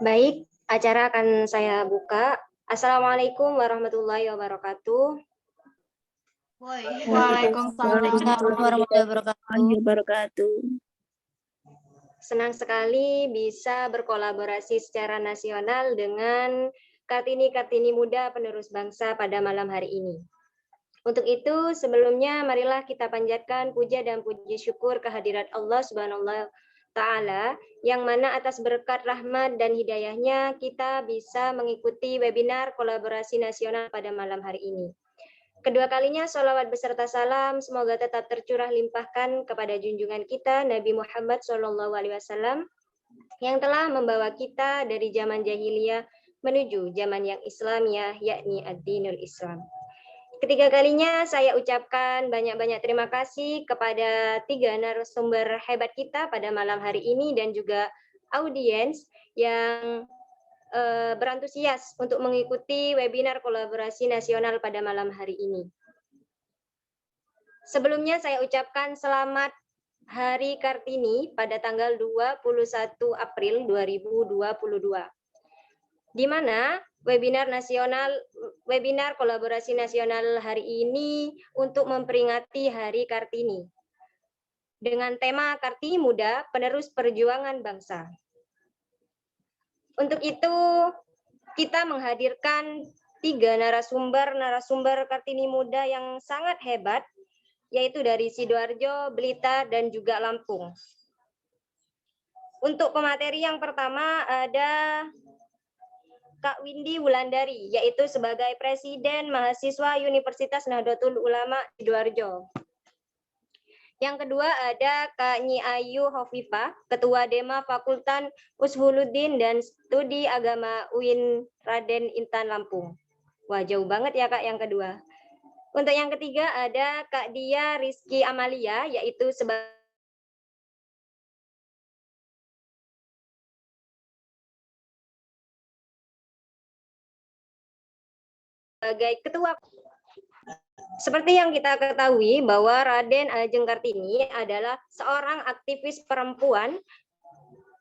Baik, acara akan saya buka. Assalamualaikum warahmatullahi wabarakatuh. Waalaikumsalam warahmatullahi wabarakatuh. Senang sekali bisa berkolaborasi secara nasional dengan Kartini-Kartini muda penerus bangsa pada malam hari ini. Untuk itu, sebelumnya marilah kita panjatkan puja dan puji syukur kehadirat Allah Subhanahu wa Ta'ala, yang mana atas berkat rahmat dan hidayahnya kita bisa mengikuti webinar kolaborasi nasional pada malam hari ini. Kedua kalinya sholawat beserta salam semoga tetap tercurah limpahkan kepada junjungan kita Nabi Muhammad SAW yang telah membawa kita dari zaman jahiliyah menuju zaman yang Islamiyah, yakni ad-dinul Islam. Ketiga kalinya saya ucapkan banyak-banyak terima kasih kepada tiga narasumber hebat kita pada malam hari ini dan juga audiens yang berantusias untuk mengikuti webinar kolaborasi nasional pada malam hari ini. Sebelumnya saya ucapkan selamat Hari Kartini pada tanggal 21 April 2022. Di mana webinar kolaborasi nasional hari ini untuk memperingati Hari Kartini dengan tema Kartini Muda Penerus Perjuangan Bangsa. Untuk itu kita menghadirkan tiga narasumber Kartini Muda yang sangat hebat, yaitu dari Sidoarjo, Blitar, dan juga Lampung. Untuk pemateri yang pertama ada Kak Windy Wulandari, yaitu sebagai Presiden Mahasiswa Universitas Nahdlatul Ulama Sidoarjo. Yang kedua ada Kak Nyi Ayu Hovifah, Ketua Dema Fakultas Ushuluddin dan Studi Agama UIN Raden Intan Lampung. Wah, jauh banget ya Kak yang kedua. Untuk yang ketiga ada Kak Dia Rizky Amalia, yaitu sebagai Ketua. Seperti yang kita ketahui bahwa Raden Ajeng Kartini adalah seorang aktivis perempuan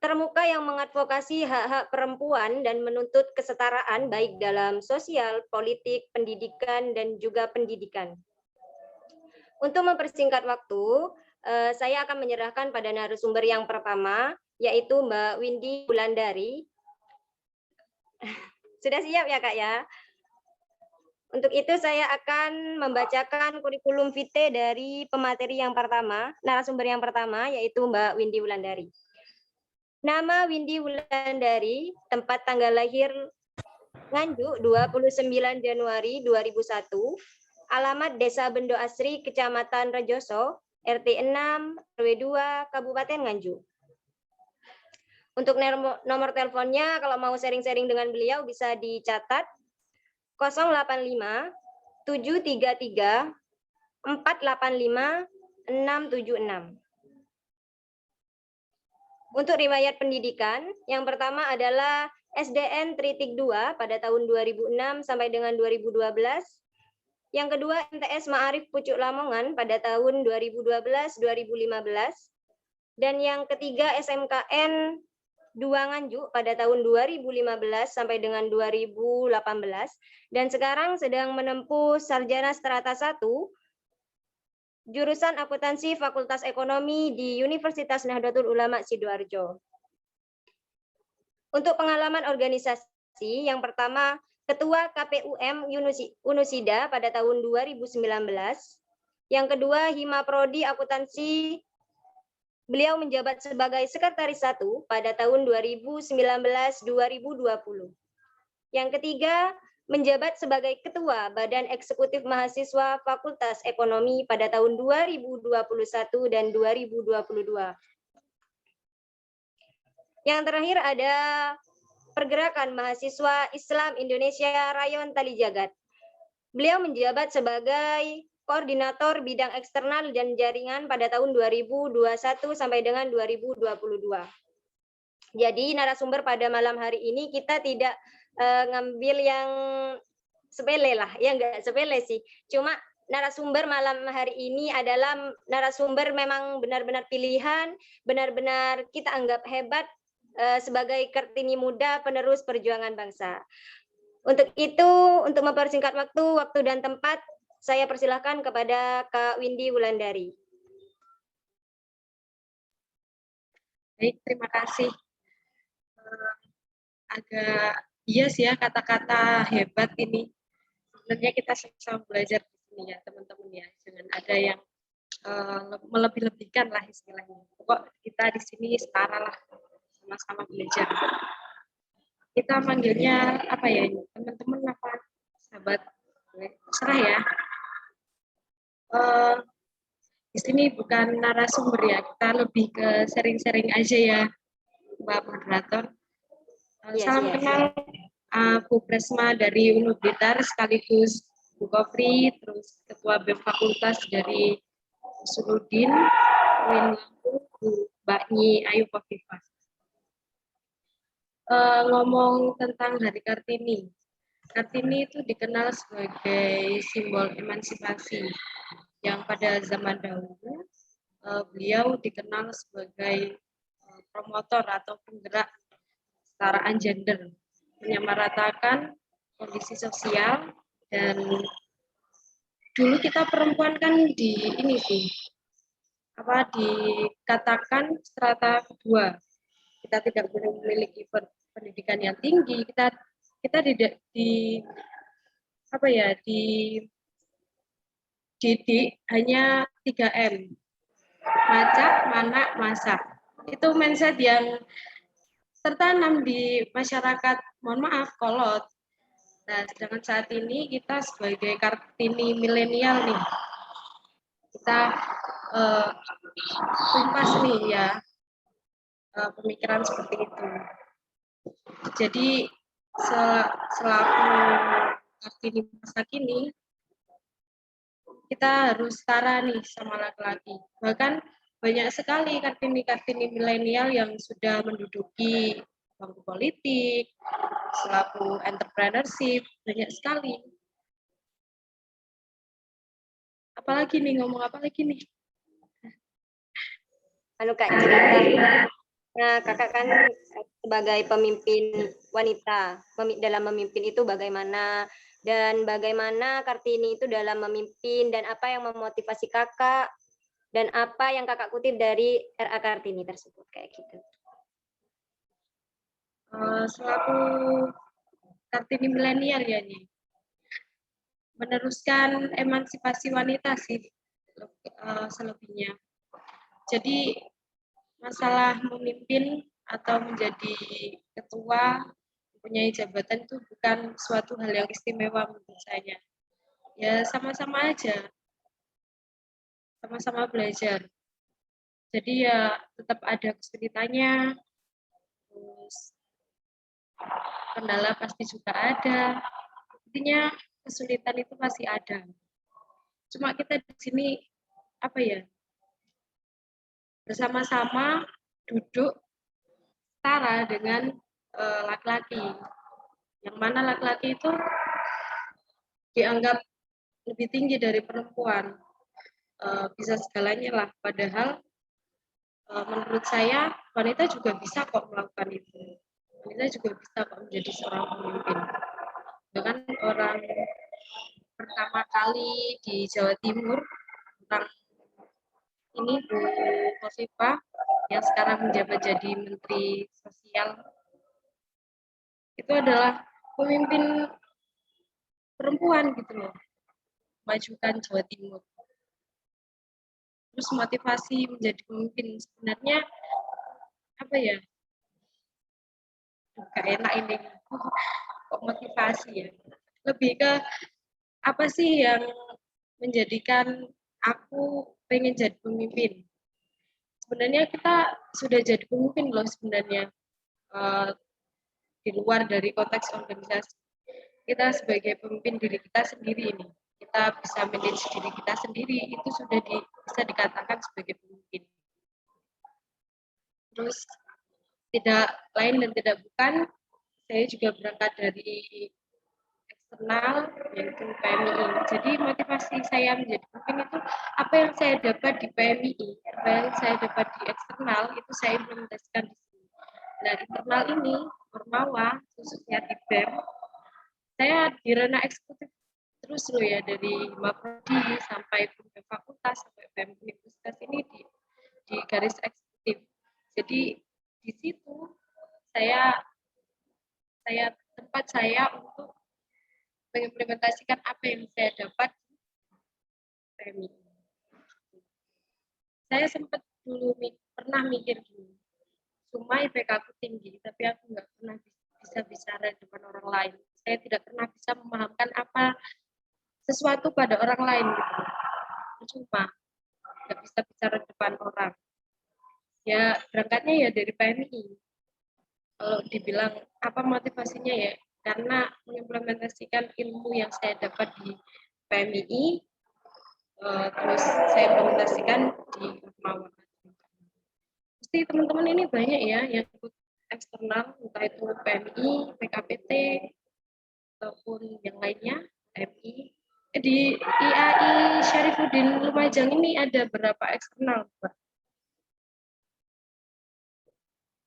termuka yang mengadvokasi hak-hak perempuan dan menuntut kesetaraan baik dalam sosial, politik, pendidikan, dan juga pendidikan. Untuk mempersingkat waktu, saya akan menyerahkan pada narasumber yang pertama, yaitu Mbak Windy Wulandari. Sudah siap ya Kak ya? Untuk itu saya akan membacakan kurikulum vitae dari pemateri yang pertama, narasumber yang pertama, yaitu Mbak Windy Wulandari. Nama Windy Wulandari, tempat tanggal lahir Nganjuk 29 Januari 2001, alamat Desa Bendo Asri, Kecamatan Rejoso, RT 6, RW 2, Kabupaten Nganjuk. Untuk nomor teleponnya, kalau mau sharing-sharing dengan beliau bisa dicatat 085 733 485 676. Untuk riwayat pendidikan, yang pertama adalah SDN Tritik 2 pada tahun 2006 sampai dengan 2012. Yang kedua MTS Ma'arif Pucuk Lamongan pada tahun 2012-2015. Dan yang ketiga SMKN 2 Nganjuk pada tahun 2015 sampai dengan 2018. Dan sekarang sedang menempuh sarjana strata 1 jurusan akuntansi Fakultas Ekonomi di Universitas Nahdlatul Ulama Sidoarjo. Untuk pengalaman organisasi, yang pertama Ketua KPUM Unusida pada tahun 2019. Yang kedua Hima Prodi Akuntansi, beliau menjabat sebagai Sekretaris 1 pada tahun 2019-2020. Yang ketiga menjabat sebagai Ketua Badan Eksekutif Mahasiswa Fakultas Ekonomi pada tahun 2021 dan 2022. Yang terakhir ada Pergerakan Mahasiswa Islam Indonesia Rayon Talijagat. Beliau menjabat sebagai Koordinator Bidang Eksternal dan Jaringan pada tahun 2021 sampai dengan 2022. Jadi narasumber pada malam hari ini kita tidak ngambil yang sepele lah, ya enggak sepele sih. Cuma narasumber malam hari ini adalah narasumber memang benar-benar pilihan, benar-benar kita anggap hebat sebagai Kartini Muda penerus perjuangan bangsa. Untuk itu, untuk mempersingkat waktu dan tempat, saya persilahkan kepada Kak Windy Wulandari. Baik, terima kasih. Agak bias ya kata-kata hebat ini. Sebenarnya kita sama-sama belajar di sini ya teman-teman ya. Jangan ada yang melebih-lebihkan lah istilahnya. Pokok kita di sini setara lah, sama-sama belajar. Kita manggilnya apa ya ini? Teman-teman apa sahabat? Serah ya. Di sini bukan narasumber ya, kita lebih ke sharing-sharing aja ya, Mbak Moderator. Salam kenal Bu Presma dari Unut Blitar, sekaligus Bu Kopri, terus Ketua BEM Fakultas dari Suludin, Bu Mbaknyi Ayu Kofifa. Ngomong tentang Hari Kartini. Kartini itu dikenal sebagai simbol emansipasi yang pada zaman dahulu beliau dikenal sebagai promotor atau penggerak kesetaraan gender, menyamaratakan kondisi sosial, dan dulu kita perempuan kan dikatakan strata kedua, kita tidak boleh memiliki pendidikan yang tinggi, kita tidak dididik hanya 3M, macak, manak, masak. Itu mindset yang tertanam di masyarakat, mohon maaf, kolot. Nah, sedangkan saat ini kita sebagai Kartini milenial nih, kita tumpas nih ya pemikiran seperti itu. Jadi selaku Kartini masa kini, kita harus setara nih sama laki-laki. Bahkan banyak sekali Kartini milenial yang sudah menduduki bangku politik, selaku entrepreneurship, banyak sekali. Apalagi nih, ngomong apa lagi nih? Kak, cerita. Nah, kakak kan sebagai pemimpin wanita, dalam memimpin itu bagaimana, dan bagaimana Kartini itu dalam memimpin, dan apa yang memotivasi kakak, dan apa yang kakak kutip dari RA Kartini tersebut, kayak gitu. Selaku Kartini milenial ya nih, meneruskan emansipasi wanita sih selebihnya. Jadi masalah memimpin atau menjadi ketua, mempunyai jabatan itu bukan suatu hal yang istimewa menurut saya. Ya sama-sama aja, sama-sama belajar. Jadi ya tetap ada kesulitannya, terus kendala pasti juga ada. Intinya kesulitan itu pasti ada. Cuma kita di sini bersama-sama duduk setara dengan laki-laki. Yang mana laki-laki itu dianggap lebih tinggi dari perempuan, bisa segalanya lah. Padahal menurut saya wanita juga bisa kok melakukan itu. Wanita juga bisa kok menjadi seorang pemimpin. Bahkan orang pertama kali di Jawa Timur, orang ini Bu Kofifa yang sekarang menjabat jadi Menteri Sosial, itu adalah pemimpin perempuan gitu loh, majukan Jawa Timur. Terus motivasi menjadi pemimpin sebenarnya gak enak ini kok motivasi ya, lebih ke apa sih yang menjadikan aku pengen jadi pemimpin. Sebenarnya kita sudah jadi pemimpin loh sebenarnya, di luar dari konteks organisasi. Kita sebagai pemimpin diri kita sendiri ini, kita bisa manage diri kita sendiri, itu sudah bisa dikatakan sebagai pemimpin. Terus tidak lain dan tidak bukan, saya juga berangkat dari eksternal, yaitu PMI. Jadi motivasi saya menjadi pemimpin itu apa yang saya dapat di PMI, apa yang saya dapat di eksternal itu saya implementasikan di sini. Nah, internal ini, Ormawa, khususnya di BEM, saya di ranah eksekutif terus loh ya, dari Maprodi sampai BEM fakultas, sampai BEM universitas ini di garis eksekutif. Jadi di situ saya tempat saya untuk mengimplementasikan apa yang saya dapat di PMI. Saya sempat dulu pernah mikir gini, cuma IPK aku tinggi, tapi aku nggak pernah bisa bicara di depan orang lain. Saya tidak pernah bisa memahamkan apa sesuatu pada orang lain gitu. Cuma nggak bisa bicara di depan orang. Ya berangkatnya ya dari PMI. Kalau dibilang apa motivasinya ya, karena mengimplementasikan ilmu yang saya dapat di PMI, terus saya implementasikan di Ormawa. Pasti teman-teman ini banyak ya yang ikut eksternal, entah itu PMI, PKPT, ataupun yang lainnya, MI. Di IAI Syarifuddin Lumajang ini ada berapa eksternal, Pak?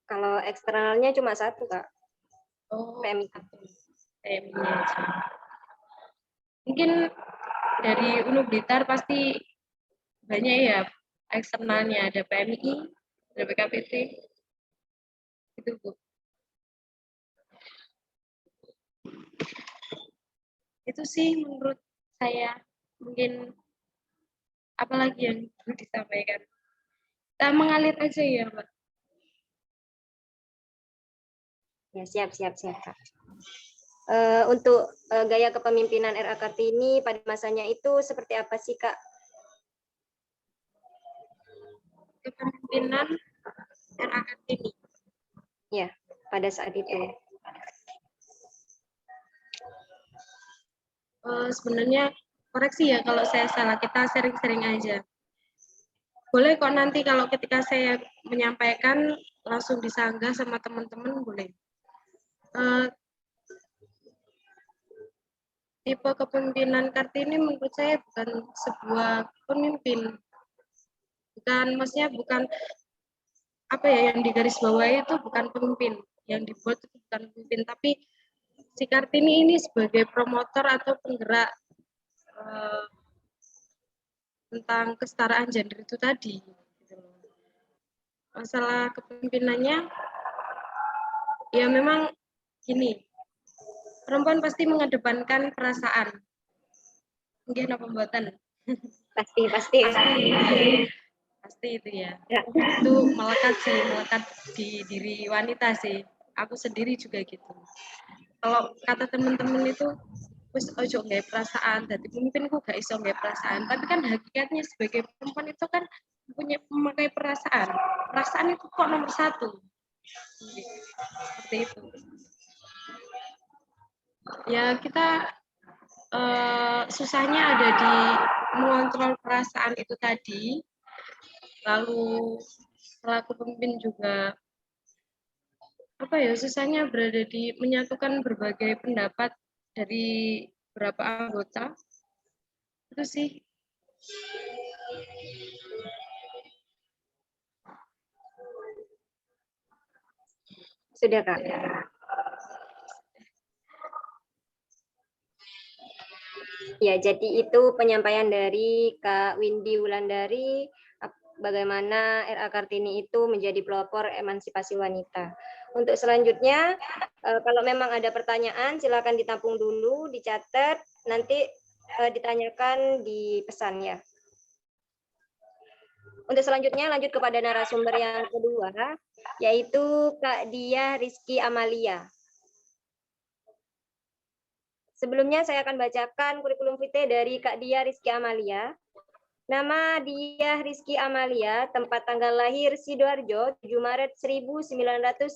Kalau eksternalnya cuma satu, Kak. Oh, PMI. PMI aja. Mungkin dari Unu Blitar pasti banyak ya eksternalnya, ada PMI, ada PKPT, itu Bu. Itu sih menurut saya, mungkin apalagi yang perlu disampaikan. Kita mengalir aja ya, Pak. Ya, siap, Kak. Untuk gaya kepemimpinan RA Kartini pada masanya itu seperti apa sih, Kak? Kepemimpinan RA Kartini. Ya, pada saat itu. Sebenarnya koreksi ya kalau saya salah, kita sering-sering aja. Boleh kok nanti kalau ketika saya menyampaikan langsung disanggah sama teman-teman, boleh. Tipe kepemimpinan Kartini menurut saya bukan sebuah pemimpin. Bukan apa ya yang digaris bawahi itu bukan pemimpin. Yang dibuat itu bukan pemimpin, tapi si Kartini ini sebagai promotor atau penggerak tentang kesetaraan gender itu tadi. Masalah kepemimpinannya, ya memang gini, perempuan pasti mengedepankan perasaan. Mungkin apa pembuatan? Pasti. Pasti itu ya. Itu melekat di diri wanita sih. Aku sendiri juga gitu. Kalau kata teman-teman itu, wis ojo nggak perasaan, jadi pemimpinku gak iso nggak perasaan. Tapi kan hakikatnya sebagai perempuan itu kan memakai perasaan. Perasaan itu kok nomor satu. Seperti itu. Ya kita susahnya ada di mengontrol perasaan itu tadi. Lalu selaku pemimpin juga apa ya susahnya berada di menyatukan berbagai pendapat dari beberapa anggota. Itu sih. Sudah, Kak. Ya, jadi itu penyampaian dari Kak Windy Wulandari bagaimana RA Kartini itu menjadi pelopor emansipasi wanita. Untuk selanjutnya, kalau memang ada pertanyaan, silakan ditampung dulu, dicatat, nanti ditanyakan di pesan ya. Untuk selanjutnya, lanjut kepada narasumber yang kedua, yaitu Kak Dia Rizky Amalia. Sebelumnya saya akan bacakan kurikulum vitae dari Kak Dia Rizky Amalia. Nama Dia Rizky Amalia, tempat tanggal lahir Sidoarjo, 7 Maret 1999,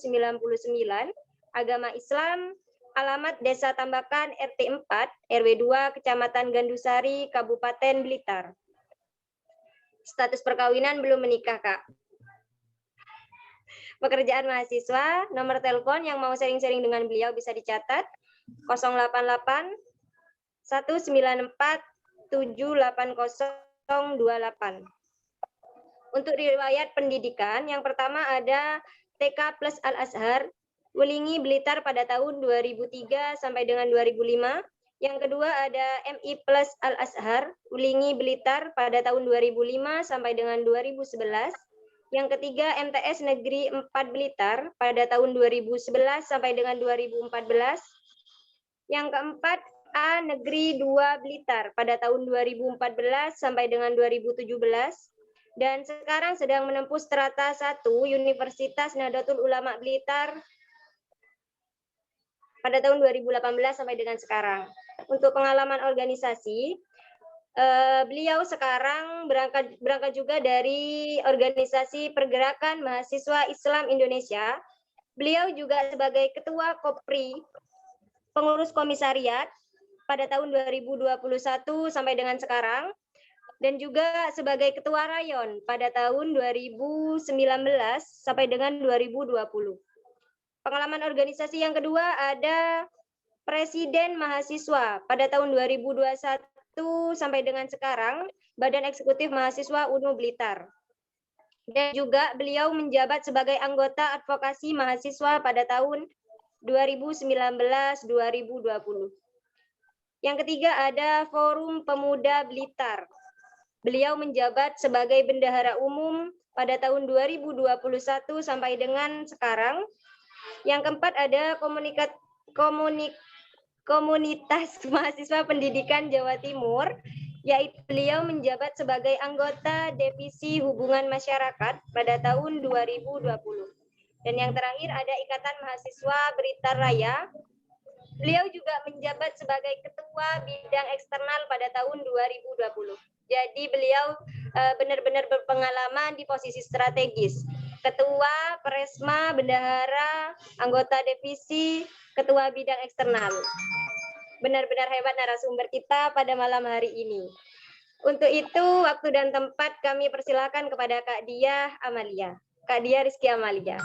agama Islam, alamat Desa Tambakan, RT 4, RW 2, Kecamatan Gandusari, Kabupaten Blitar. Status perkawinan belum menikah, Kak. Pekerjaan mahasiswa, nomor telepon yang mau sharing-sharing dengan beliau bisa dicatat 088 194 780 28. Untuk riwayat pendidikan, yang pertama ada TK Plus Al-Azhar, Wulingi Blitar pada tahun 2003 sampai dengan 2005. Yang kedua ada MI Plus Al-Azhar, Wulingi Blitar pada tahun 2005 sampai dengan 2011. Yang ketiga MTS Negeri 4 Blitar pada tahun 2011 sampai dengan 2014. Yang keempat A Negeri 2 Blitar pada tahun 2014 sampai dengan 2017. Dan sekarang sedang menempuh strata 1 Universitas Nahdlatul Ulama Blitar pada tahun 2018 sampai dengan sekarang. Untuk pengalaman organisasi, beliau sekarang berangkat juga dari organisasi Pergerakan Mahasiswa Islam Indonesia. Beliau juga sebagai Ketua Kopri, Pengurus Komisariat pada tahun 2021 sampai dengan sekarang, dan juga sebagai Ketua Rayon pada tahun 2019 sampai dengan 2020. Pengalaman organisasi yang kedua ada Presiden Mahasiswa pada tahun 2021 sampai dengan sekarang, Badan Eksekutif Mahasiswa UNU Blitar. Dan juga beliau menjabat sebagai anggota advokasi mahasiswa pada tahun 2019-2020. Yang ketiga ada Forum Pemuda Blitar. Beliau menjabat sebagai bendahara umum pada tahun 2021 sampai dengan sekarang. Yang keempat ada Komunitas Mahasiswa Pendidikan Jawa Timur, yaitu beliau menjabat sebagai anggota Divisi Hubungan Masyarakat pada tahun 2020. Dan yang terakhir ada Ikatan Mahasiswa Blitar Raya. Beliau juga menjabat sebagai Ketua Bidang Eksternal pada tahun 2020. Jadi beliau benar-benar berpengalaman di posisi strategis. Ketua, Presma, Bendahara, anggota divisi, Ketua Bidang Eksternal. Benar-benar hebat narasumber kita pada malam hari ini. Untuk itu, waktu dan tempat kami persilakan kepada Kak Diah Amalia. Kak Diah Rizky Amalia.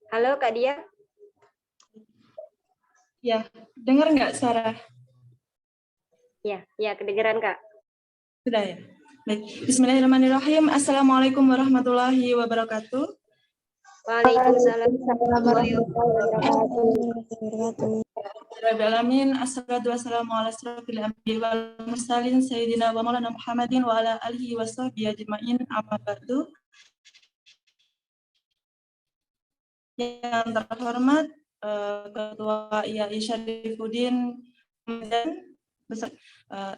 Halo Kak Diah. Ya, dengar nggak Sarah? Ya, kedengeran Kak. Sudah ya. Baik. Bismillahirrahmanirrahim. Assalamualaikum warahmatullahi wabarakatuh. Waalaikumsalam warahmatullahi wabarakatuh. Alamin, assalatu wassalamu ala asrofil anbiya'i wal mursalin sayyidina wa maulana Muhammadin wa ala alihi wa sahbihi ajma'in amma ba'du. Yang terhormat Ketua IAI Syarifuddin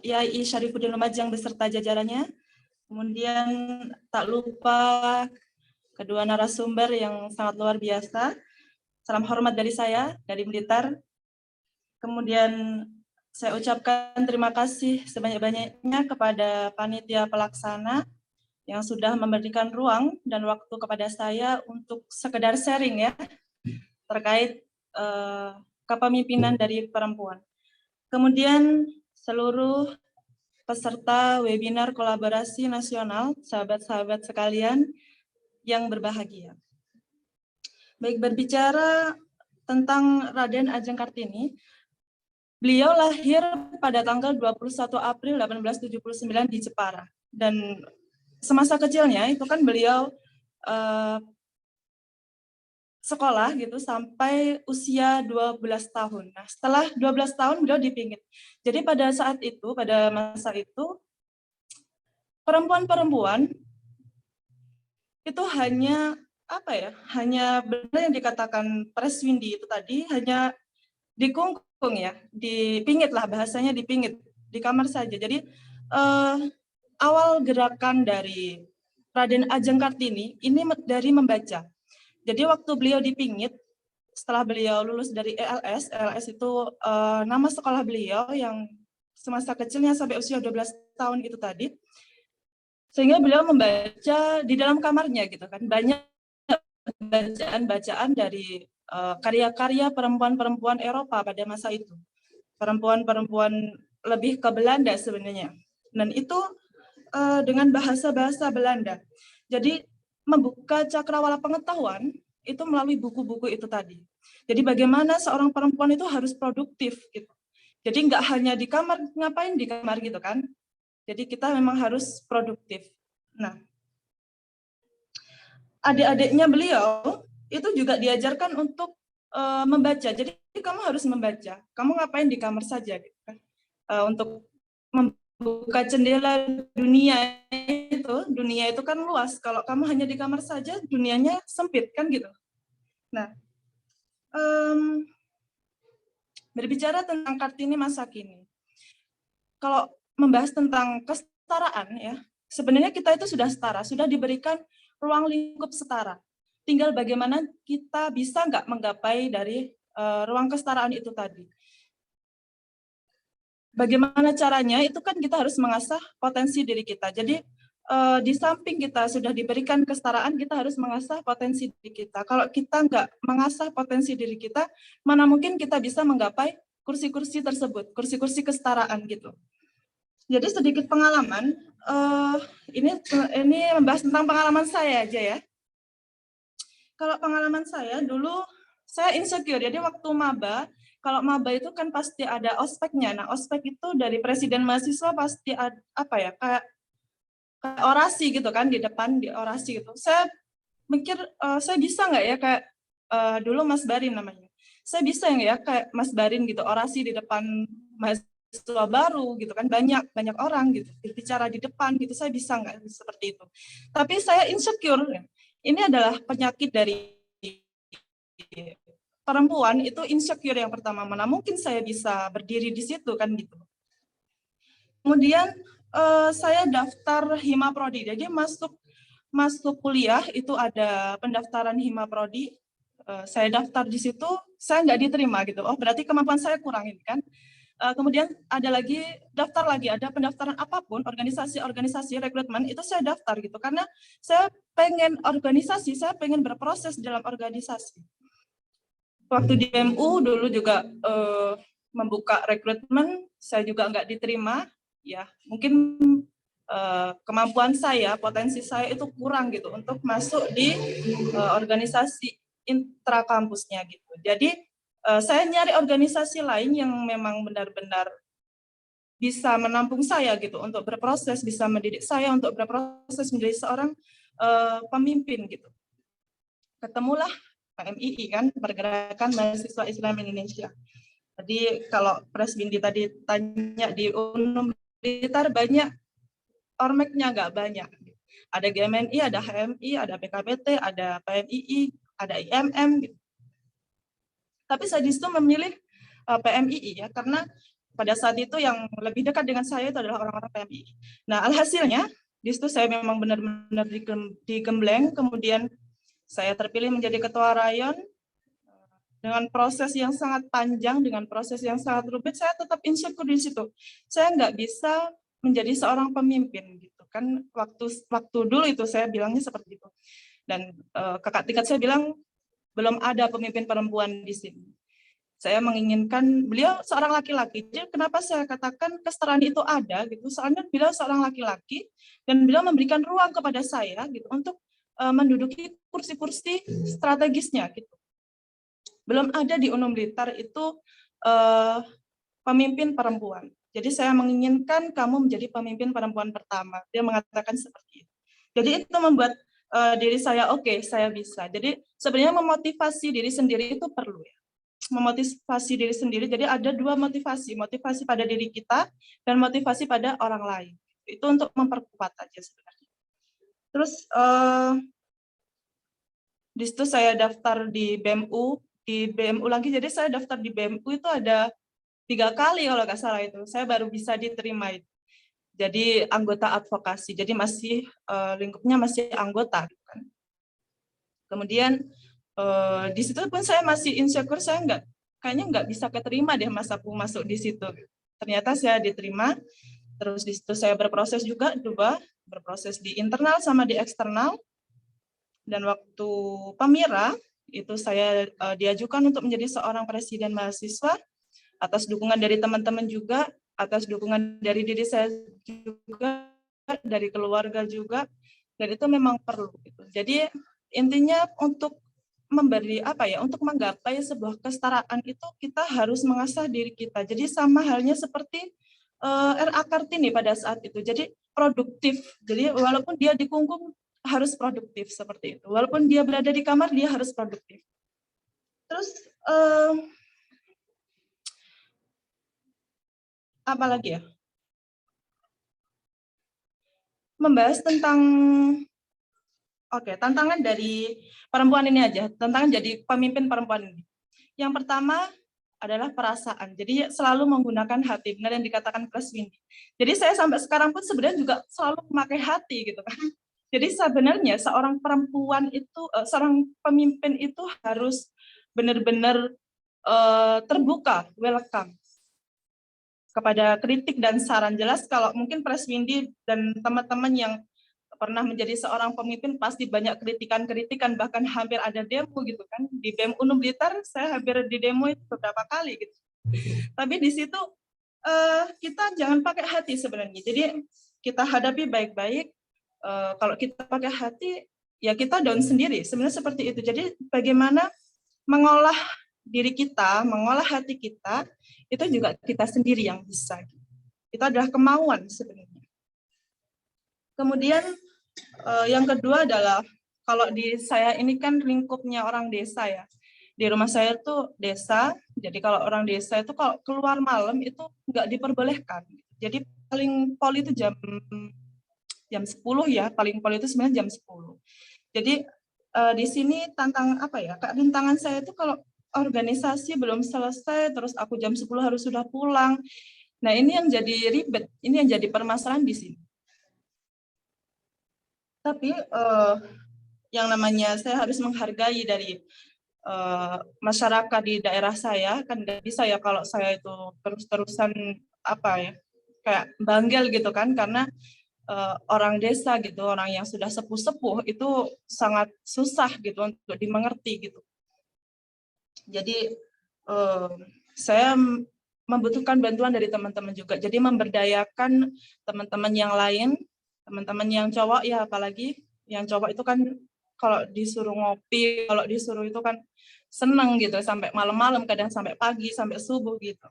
IAI Syarifuddin Lumajang beserta jajarannya. Kemudian tak lupa kedua narasumber yang sangat luar biasa. Salam hormat dari saya, dari Blitar. Kemudian saya ucapkan terima kasih sebanyak-banyaknya kepada panitia pelaksana yang sudah memberikan ruang dan waktu kepada saya untuk sekedar sharing ya terkait kepemimpinan dari perempuan. Kemudian seluruh peserta webinar kolaborasi nasional, sahabat-sahabat sekalian yang berbahagia. Baik, berbicara tentang Raden Ajeng Kartini, beliau lahir pada tanggal 21 April 1879 di Jepara. Dan semasa kecilnya itu kan beliau sekolah gitu sampai usia 12 tahun. Nah, setelah 12 tahun beliau dipingit. Jadi pada saat itu, pada masa itu, perempuan-perempuan itu hanya hanya benar yang dikatakan Pres Windy itu tadi, hanya dikungkung ya, dipingit lah bahasanya, dipingit di kamar saja. Jadi awal gerakan dari Raden Ajeng Kartini ini dari membaca. Jadi waktu beliau dipingit, setelah beliau lulus dari ELS itu nama sekolah beliau yang semasa kecilnya sampai usia 12 tahun itu tadi, sehingga beliau membaca di dalam kamarnya gitu kan, banyak bacaan-bacaan dari karya-karya perempuan-perempuan Eropa pada masa itu, perempuan-perempuan lebih ke Belanda sebenarnya, dan itu dengan bahasa-bahasa Belanda. Jadi membuka cakrawala pengetahuan itu melalui buku-buku itu tadi. Jadi bagaimana seorang perempuan itu harus produktif gitu. Jadi nggak hanya di kamar, ngapain di kamar gitu kan. Jadi kita memang harus produktif. Nah, adik-adiknya beliau itu juga diajarkan untuk membaca. Jadi kamu harus membaca. Kamu ngapain di kamar saja gitu kan. Untuk membuka jendela dunia itu kan luas. Kalau kamu hanya di kamar saja, dunianya sempit kan gitu. Nah, berbicara tentang Kartini masa kini. Kalau membahas tentang kesetaraan ya, sebenarnya kita itu sudah setara, sudah diberikan ruang lingkup setara. Tinggal bagaimana kita bisa nggak menggapai dari ruang kesetaraan itu tadi. Bagaimana caranya? Itu kan kita harus mengasah potensi diri kita. Jadi di samping kita sudah diberikan kesetaraan, kita harus mengasah potensi diri kita. Kalau kita nggak mengasah potensi diri kita, mana mungkin kita bisa menggapai kursi-kursi tersebut, kursi-kursi kesetaraan gitu. Jadi sedikit pengalaman, ini membahas tentang pengalaman saya aja ya. Kalau pengalaman saya dulu, saya insecure. Jadi waktu maba, kalau maba itu kan pasti ada ospeknya. Nah, ospek itu dari presiden mahasiswa pasti ada, apa ya, kayak orasi gitu kan, di depan di orasi gitu. Saya mikir, saya bisa nggak ya kayak dulu Mas Barin namanya. Saya bisa nggak ya kayak Mas Barin gitu, orasi di depan mahasiswa baru gitu kan, banyak orang gitu, bicara di depan gitu, saya bisa nggak seperti itu. Tapi saya insecure. Ini adalah penyakit dari perempuan, itu insecure yang pertama. Mana mungkin saya bisa berdiri di situ kan gitu. Kemudian saya daftar Hima Prodi. Jadi masuk kuliah itu ada pendaftaran Hima Prodi. Saya daftar di situ, saya nggak diterima gitu. Oh, berarti kemampuan saya kurang ini kan. Kemudian ada lagi, daftar lagi, ada pendaftaran apapun, organisasi rekrutmen, itu saya daftar gitu. Karena saya pengen organisasi, saya pengen berproses dalam organisasi. Waktu di BMU dulu juga membuka rekrutmen, saya juga nggak diterima. Ya, mungkin kemampuan saya, potensi saya itu kurang gitu untuk masuk di organisasi intrakampusnya gitu. Jadi saya nyari organisasi lain yang memang benar-benar bisa menampung saya gitu untuk berproses, bisa mendidik saya untuk berproses menjadi seorang pemimpin gitu. Ketemulah PMII kan, Pergerakan Mahasiswa Islam Indonesia. Jadi kalau Pres Bindi tadi tanya di Unum Blitar banyak, ormeknya nggak banyak. Ada GMNI, ada HMI, ada PKBT, ada PMII, ada IMM gitu. Tapi saya di situ memilih PMII ya, karena pada saat itu yang lebih dekat dengan saya itu adalah orang-orang PMII. Nah, alhasilnya di situ saya memang benar-benar digembleng, kemudian saya terpilih menjadi ketua rayon dengan proses yang sangat panjang, dengan proses yang sangat rumit. Saya tetap insecure di situ. Saya nggak bisa menjadi seorang pemimpin gitu kan. Waktu dulu itu saya bilangnya seperti itu. Dan kakak tingkat saya bilang belum ada pemimpin perempuan di sini. Saya menginginkan beliau seorang laki-laki. Jadi kenapa saya katakan kesetaraan itu ada gitu? Soalnya beliau seorang laki-laki dan beliau memberikan ruang kepada saya gitu untuk menduduki kursi-kursi strategisnya gitu. Belum ada di Unum Blitar itu pemimpin perempuan. Jadi saya menginginkan kamu menjadi pemimpin perempuan pertama. Dia mengatakan seperti itu. Jadi itu membuat diri saya oke, saya bisa. Jadi sebenarnya memotivasi diri sendiri itu perlu ya. Memotivasi diri sendiri. Jadi ada dua motivasi pada diri kita dan motivasi pada orang lain. Itu untuk memperkuat aja sebenarnya. Terus di situ saya daftar di BMU lagi. Jadi saya daftar di BMU itu ada 3 kali kalau nggak salah itu. Saya baru bisa diterima itu. Jadi anggota advokasi, jadi masih lingkupnya masih anggota. Kan. Kemudian di situ pun saya masih insecure, saya kayaknya nggak bisa keterima deh mas aku masuk di situ. Ternyata saya diterima, terus di situ saya berproses juga, berproses di internal sama di eksternal. Dan waktu Pemira itu saya diajukan untuk menjadi seorang presiden mahasiswa atas dukungan dari teman-teman juga. Atas dukungan dari diri saya juga, dari keluarga juga, dan itu memang perlu. Gitu. Jadi intinya untuk memberi untuk menggapai sebuah kesetaraan itu kita harus mengasah diri kita. Jadi sama halnya seperti R.A. Kartini pada saat itu. Jadi produktif. Jadi walaupun dia dikungkung harus produktif seperti itu. Walaupun dia berada di kamar dia harus produktif. Terus apa lagi ya? Membahas tentang tantangan dari perempuan ini aja, tantangan jadi pemimpin perempuan ini. Yang pertama adalah perasaan. Jadi selalu menggunakan hati, benar yang dikatakan Chris Windy. Jadi saya sampai sekarang pun sebenarnya juga selalu memakai hati gitu kan. Jadi sebenarnya seorang perempuan itu, seorang pemimpin itu harus benar-benar terbuka, welcome kepada kritik dan saran. Jelas kalau mungkin Chris Windy dan teman-teman yang pernah menjadi seorang pemimpin pasti banyak kritikan-kritikan, bahkan hampir ada demo gitu kan. Di BEM Unum Blitar saya hampir di demo itu beberapa kali gitu. Tapi di situ kita jangan pakai hati sebenarnya. Jadi kita hadapi baik-baik. Kalau kita pakai hati ya kita down sendiri. Sebenarnya seperti itu. Jadi bagaimana mengolah diri kita, mengolah hati kita, itu juga kita sendiri yang bisa. Itu adalah kemauan sebenarnya. Kemudian yang kedua adalah kalau di saya ini kan lingkupnya orang desa ya. Di rumah saya tuh desa, jadi kalau orang desa itu kalau keluar malam itu nggak diperbolehkan. Jadi paling pol itu jam 10 ya, paling pol itu sebenarnya jam 10. Jadi di sini rintangan saya itu kalau organisasi belum selesai, terus aku jam 10 harus sudah pulang. Nah ini yang jadi ribet, ini yang jadi permasalahan di sini. Tapi yang namanya saya harus menghargai dari masyarakat di daerah saya, kan nggak bisa ya kalau saya itu terus-terusan kayak banggel gitu kan, karena orang desa gitu, orang yang sudah sepuh-sepuh itu sangat susah gitu untuk dimengerti gitu. Jadi saya membutuhkan bantuan dari teman-teman juga, jadi memberdayakan teman-teman yang lain, teman-teman yang cowok ya, apalagi yang cowok itu kan kalau disuruh ngopi, kalau disuruh itu kan seneng gitu, sampai malam-malam, kadang sampai pagi, sampai subuh gitu.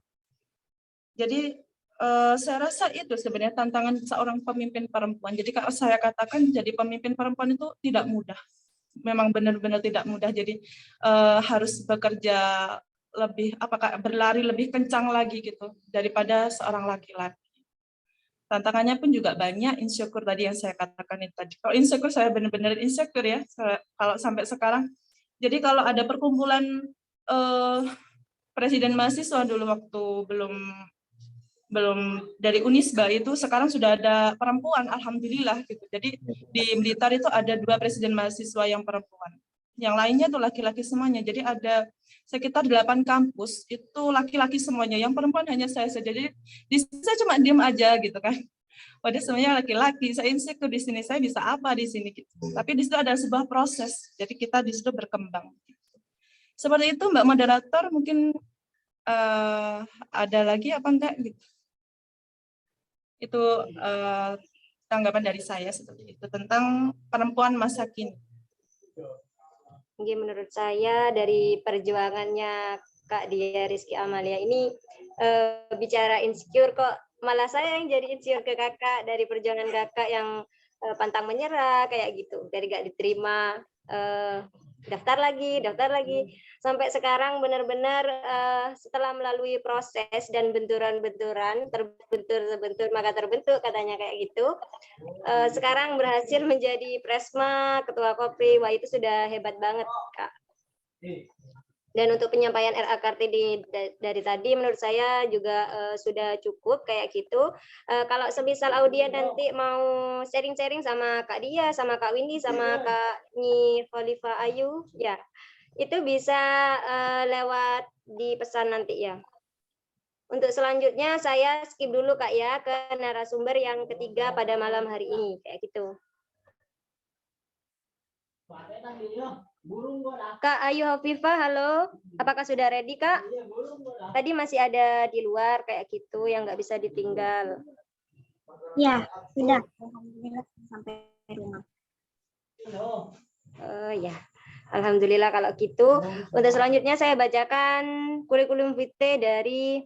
Jadi saya rasa itu sebenarnya tantangan seorang pemimpin perempuan. Jadi kalau saya katakan jadi pemimpin perempuan itu tidak mudah. Memang benar-benar tidak mudah. Jadi harus bekerja lebih, berlari lebih kencang lagi gitu daripada seorang laki-laki. Tantangannya pun juga banyak, insecure tadi yang saya katakan itu tadi. Kalau insecure saya benar-benar insecure ya, kalau sampai sekarang. Jadi kalau ada perkumpulan presiden mahasiswa dulu waktu belum dari Unisba itu, sekarang sudah ada perempuan, alhamdulillah gitu. Jadi di Blitar itu ada 2 presiden mahasiswa yang perempuan. Yang lainnya tuh laki-laki semuanya. Jadi ada sekitar 8 kampus itu laki-laki semuanya. Yang perempuan hanya saya saja. Jadi di sini saya cuma diam aja gitu kan. Padahal semuanya laki-laki. Saya insecure di sini, saya bisa apa di sini gitu. Tapi di situ ada sebuah proses. Jadi kita di situ berkembang. Seperti itu Mbak Moderator, mungkin ada lagi apa enggak gitu. Itu tanggapan dari saya seperti itu tentang perempuan masa kini. Menurut saya dari perjuangannya Kak Dia Rizky Amalia ini bicara insecure kok malah saya yang jadi insecure ke kakak dari perjuangan kakak yang pantang menyerah kayak gitu, dari gak diterima daftar lagi sampai sekarang benar-benar setelah melalui proses dan benturan-benturan, terbentur maka terbentuk katanya kayak gitu, sekarang berhasil menjadi Presma, ketua Kopri. Wah itu sudah hebat banget Kak. Dan untuk penyampaian R.A. Kartini dari tadi menurut saya juga sudah cukup kayak gitu. Kalau semisal audien nanti mau sharing-sharing sama Kak Dia, sama Kak Windy, sama Kak Nyi Khalifa Ayu, ya itu bisa lewat di pesan nanti ya. Untuk selanjutnya saya skip dulu Kak ya ke narasumber yang ketiga pada malam hari ini kayak gitu. Kak Ayu Hafifah, halo. Apakah sudah ready, Kak? Tadi masih ada di luar kayak gitu yang nggak bisa ditinggal. Ya, sudah. Alhamdulillah sampai rumah. Ya. Alhamdulillah kalau gitu. Untuk selanjutnya saya bacakan kurikulum vitae dari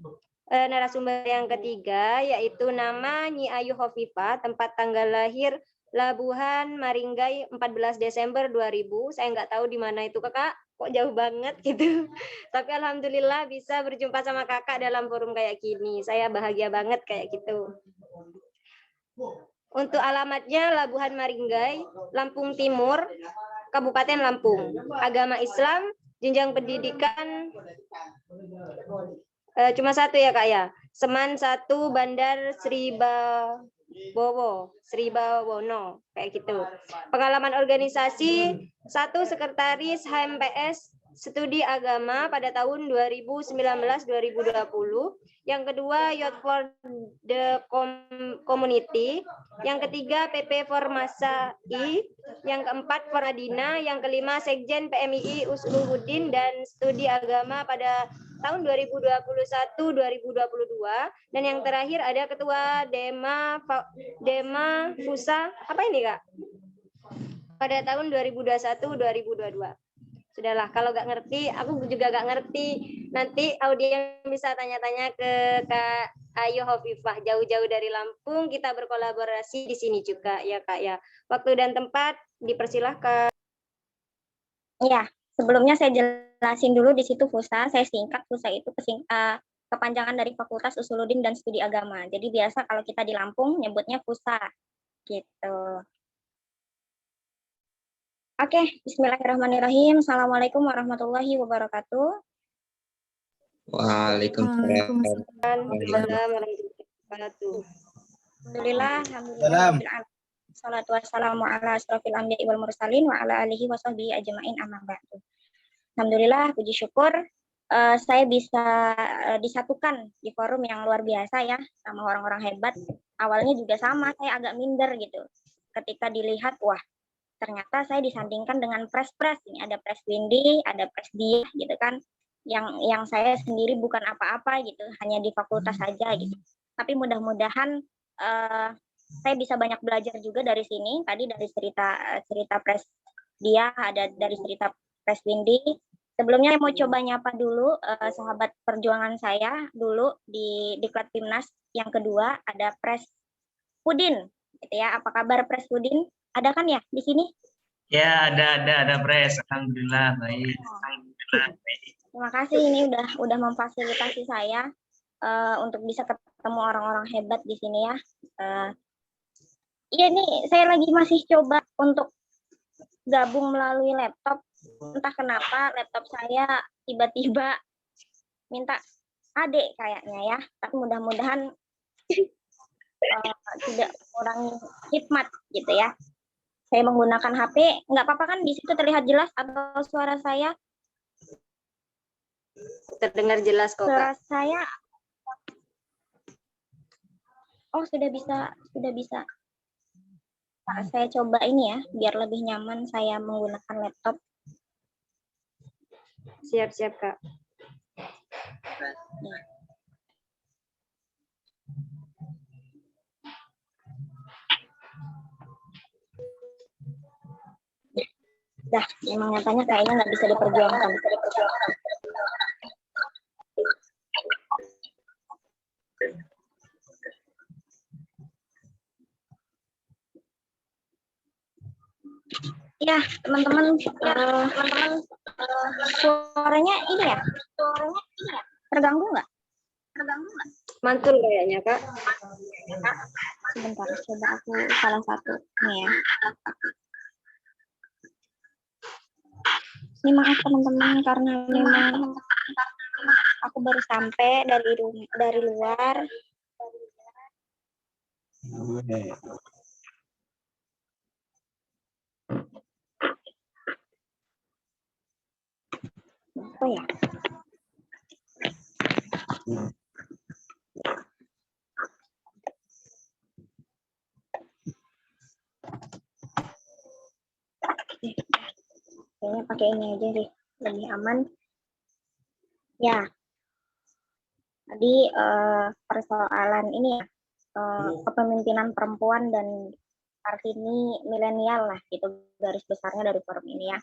narasumber yang ketiga, yaitu nama Nyi Ayu Hovifah, tempat tanggal lahir Labuhan Maringgai 14 Desember 2000. Saya nggak tahu di mana itu kakak, kok jauh banget gitu. Tapi alhamdulillah bisa berjumpa sama kakak dalam forum kayak gini. Saya bahagia banget kayak gitu. Untuk alamatnya Labuhan Maringgai, Lampung Timur, Kabupaten Lampung. Agama Islam, jenjang pendidikan cuma satu ya kak ya. Seman 1 Bandar Sribawono kayak gitu. Pengalaman organisasi 1 Sekretaris HMPS Studi Agama pada tahun 2019-2020. Yang kedua Youth for the Community. Yang ketiga PP Formasa I. Yang keempat Foradina. Yang kelima Sekjen PMII Usuluddin dan Studi Agama pada tahun 2021-2022, dan yang terakhir ada ketua Dema Fusa, apa ini kak? Pada tahun 2021-2022. Sudahlah, kalau nggak ngerti, aku juga nggak ngerti. Nanti audiens bisa tanya-tanya ke Kak Ayu Hovifah, jauh-jauh dari Lampung, kita berkolaborasi di sini juga ya kak ya. Waktu dan tempat dipersilahkan. Iya. Sebelumnya saya jelasin dulu di situ FUSA, saya singkat. FUSA itu kepanjangan dari Fakultas Usuluddin dan Studi Agama. Jadi biasa kalau kita di Lampung nyebutnya FUSA gitu. Oke, bismillahirrahmanirrahim. Assalamualaikum warahmatullahi wabarakatuh. Waalaikumsalam. Alhamdulillah, alhamdulillah. Salatu wassalamu ala asrofil anbiya'i wal mursalin wa ala alihi wa sahbihi ajma'in amma ba'du. Alhamdulillah, puji syukur saya bisa disatukan di forum yang luar biasa ya, sama orang-orang hebat. Awalnya juga sama, saya agak minder gitu. Ketika dilihat, wah ternyata saya disandingkan dengan pres-pres. Ini ada Pres Windy, ada Pres Dia gitu kan. Yang saya sendiri bukan apa-apa gitu, hanya di fakultas saja gitu. Tapi mudah-mudahan saya bisa banyak belajar juga dari sini. Tadi dari cerita Pres Dia, ada dari cerita Pres Windy. Sebelumnya saya mau coba nyapa dulu sahabat perjuangan saya dulu di Diklat Timnas. Yang kedua ada Pres Pudin, gitu ya. Apa kabar Pres Pudin? Ada kan ya di sini? Ya, ada Pres. Alhamdulillah baik. Alhamdulillah baik. Terima kasih ini udah memfasilitasi saya untuk bisa ketemu orang-orang hebat di sini ya. Iya nih, saya lagi masih coba untuk gabung melalui laptop. Entah kenapa laptop saya tiba-tiba minta adik kayaknya ya. Tapi mudah-mudahan tidak mengurangi khidmat gitu ya. Saya menggunakan HP, nggak apa-apa kan di situ terlihat jelas atau suara saya? Terdengar jelas kok Suara kak. saya, oh sudah bisa. Nah, saya coba ini ya, biar lebih nyaman saya menggunakan laptop. Siap-siap kak. Dah, memang nyatanya kayaknya nggak bisa diperjuangkan. Ya, teman-teman, suaranya ini ya? Terganggu nggak? Mantul kayaknya kak. Sebentar, coba aku salah satu. Nih ya. Ini maaf teman-teman karena memang aku baru sampai dari luar. Apa ya? Kayaknya pakai ini aja sih, lebih aman. Ya, tadi persoalan ini ya, kepemimpinan perempuan dan Kartini milenial lah, gitu garis besarnya dari forum ini ya.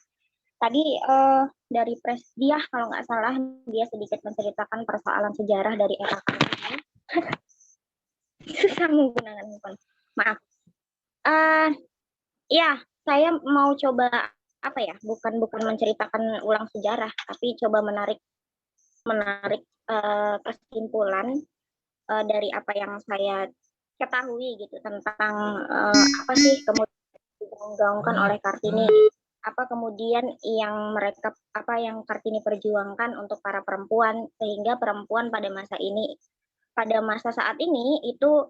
Tadi dari Presdiah kalau nggak salah dia sedikit menceritakan persoalan sejarah dari era Kartini. Susah menggunakan handphone. Maaf. Ya, saya mau coba apa ya? Bukan menceritakan ulang sejarah, tapi coba menarik kesimpulan dari apa yang saya ketahui gitu tentang apa sih kemudian digaungkan oleh Kartini, apa kemudian yang Kartini perjuangkan untuk para perempuan sehingga perempuan pada masa saat ini itu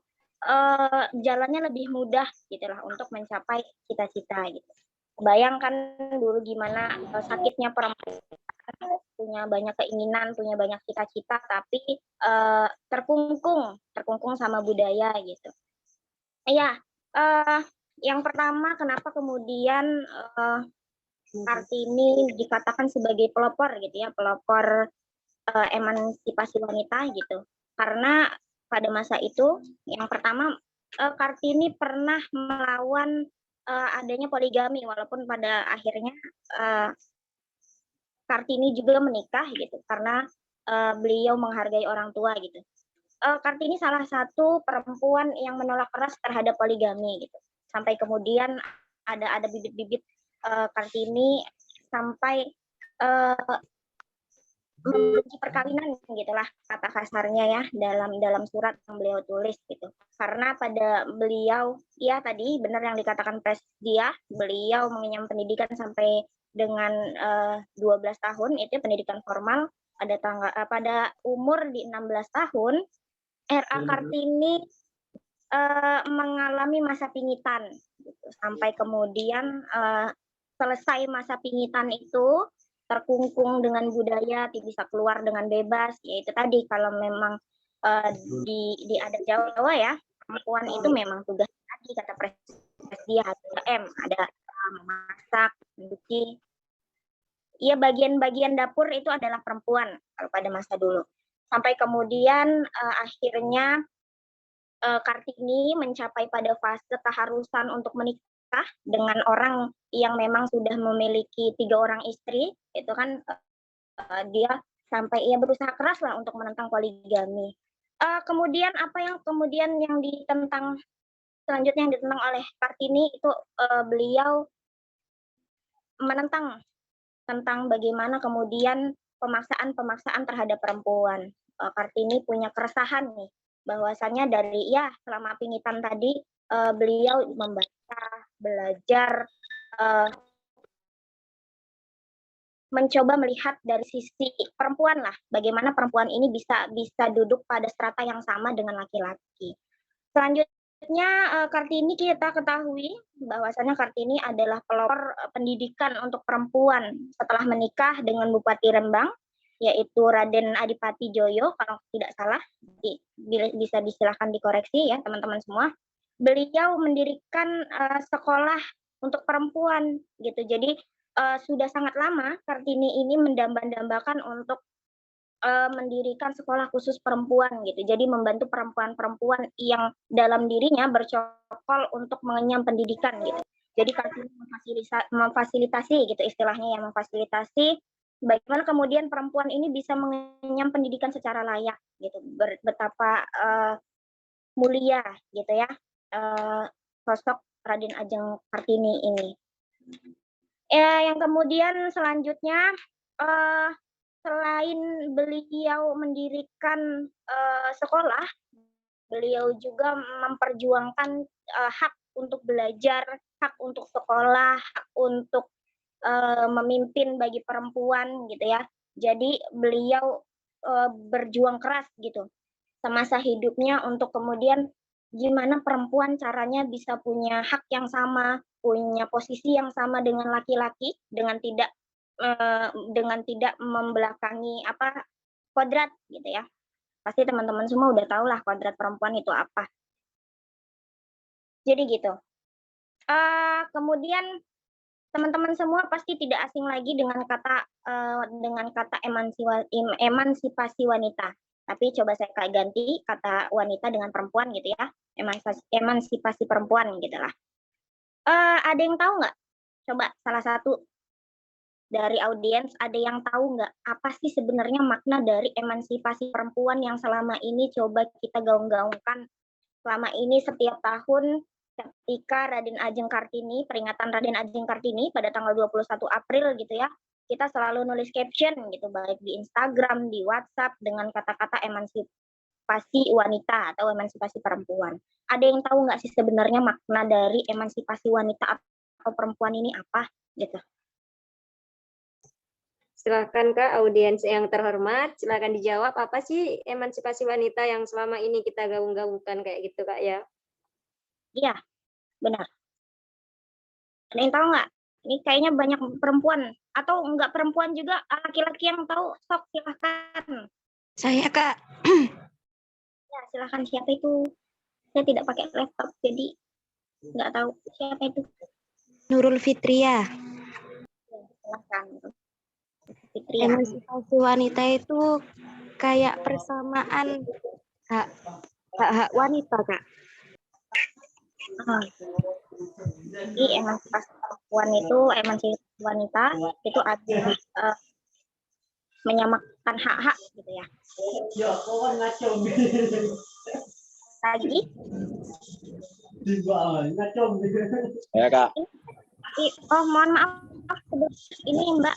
jalannya lebih mudah gitulah untuk mencapai cita-cita gitu. Bayangkan dulu gimana sakitnya perempuan, punya banyak keinginan, punya banyak cita-cita, tapi terkungkung sama budaya gitu. Iya, yang pertama kenapa kemudian Kartini dikatakan sebagai pelopor gitu ya, pelopor emansipasi wanita gitu. Karena pada masa itu yang pertama Kartini pernah melawan adanya poligami, walaupun pada akhirnya Kartini juga menikah gitu karena beliau menghargai orang tua gitu. Kartini salah satu perempuan yang menolak keras terhadap poligami gitu. Sampai kemudian ada bibit-bibit Kartini sampai membenci perkawinan gitulah kata kasarnya ya dalam surat yang beliau tulis gitu. Karena pada beliau ya tadi benar yang dikatakan Presdiah, beliau mengenyam pendidikan sampai dengan 12 tahun itu pendidikan formal, pada umur di 16 tahun R.A. Kartini mengalami masa pingitan gitu. Sampai kemudian selesai masa pingitan itu terkungkung dengan budaya, tidak bisa keluar dengan bebas, yaitu tadi kalau memang di adat Jawa ya, perempuan itu memang tugas tadi kata Presdiah ada memasak, mencuci. Iya, bagian-bagian dapur itu adalah perempuan kalau pada masa dulu. Sampai kemudian akhirnya Kartini mencapai pada fase keharusan untuk menikah dengan orang yang memang sudah memiliki 3 orang istri, itu kan dia sampai ia berusaha keras lah untuk menentang poligami. Kemudian apa yang ditentang selanjutnya yang ditentang oleh Kartini itu beliau menentang tentang bagaimana kemudian pemaksaan terhadap perempuan. Kartini punya keresahan nih bahwasanya dari selama pingitan tadi beliau membaca, belajar, mencoba melihat dari sisi perempuan lah, bagaimana perempuan ini bisa duduk pada strata yang sama dengan laki-laki. Selanjutnya Kartini kita ketahui bahwasanya Kartini adalah pelopor pendidikan untuk perempuan setelah menikah dengan Bupati Rembang, yaitu Raden Adipati Joyo kalau tidak salah, bisa disilahkan dikoreksi ya teman-teman semua. Beliau mendirikan sekolah untuk perempuan gitu. Jadi sudah sangat lama Kartini ini mendambakan untuk mendirikan sekolah khusus perempuan gitu. Jadi membantu perempuan-perempuan yang dalam dirinya bercokol untuk mengenyam pendidikan gitu. Jadi Kartini memfasilitasi gitu istilahnya ya, memfasilitasi bagaimana kemudian perempuan ini bisa mengenyam pendidikan secara layak gitu. Betapa mulia gitu ya sosok Raden Ajeng Kartini ini. Yang kemudian selanjutnya selain beliau mendirikan sekolah, beliau juga memperjuangkan hak untuk belajar, hak untuk sekolah, hak untuk memimpin bagi perempuan gitu ya. Jadi beliau berjuang keras gitu semasa hidupnya untuk kemudian gimana perempuan caranya bisa punya hak yang sama, punya posisi yang sama dengan laki-laki dengan tidak membelakangi kodrat gitu ya. Pasti teman-teman semua udah tahu lah kodrat perempuan itu apa. Jadi gitu. Kemudian teman-teman semua pasti tidak asing lagi dengan kata emansipasi wanita. Tapi coba saya ganti kata wanita dengan perempuan gitu ya. Emansipasi perempuan gitu lah. Ada yang tahu nggak? Coba salah satu dari audiens ada yang tahu nggak apa sih sebenarnya makna dari emansipasi perempuan yang selama ini coba kita gaung-gaungkan selama ini setiap tahun ketika Raden Ajeng Kartini, peringatan Raden Ajeng Kartini pada tanggal 21 April gitu ya, kita selalu nulis caption gitu, baik di Instagram, di WhatsApp, dengan kata-kata emansipasi wanita atau emansipasi perempuan. Ada yang tahu nggak sih sebenarnya makna dari emansipasi wanita atau perempuan ini apa? Gitu. Silakan Kak, audiens yang terhormat, silakan dijawab apa sih emansipasi wanita yang selama ini kita gaung-gaungkan kayak gitu Kak ya? Iya, benar. Ada yang tahu nggak? Ini kayaknya banyak perempuan atau enggak perempuan juga, laki-laki yang tahu, sok silahkan. Saya, Kak. Ya, silahkan, siapa itu? Saya tidak pakai laptop, jadi nggak tahu siapa itu. Nurul Fitria. Silahkan. Fitria. Emansipasi wanita itu kayak persamaan hak wanita, Kak. Jadi emansipasi perempuan itu, emansipasi wanita itu adalah menyamakan hak-hak gitu ya. Lagi? Ya, Kak. Oh, mohon maaf. Ini Mbak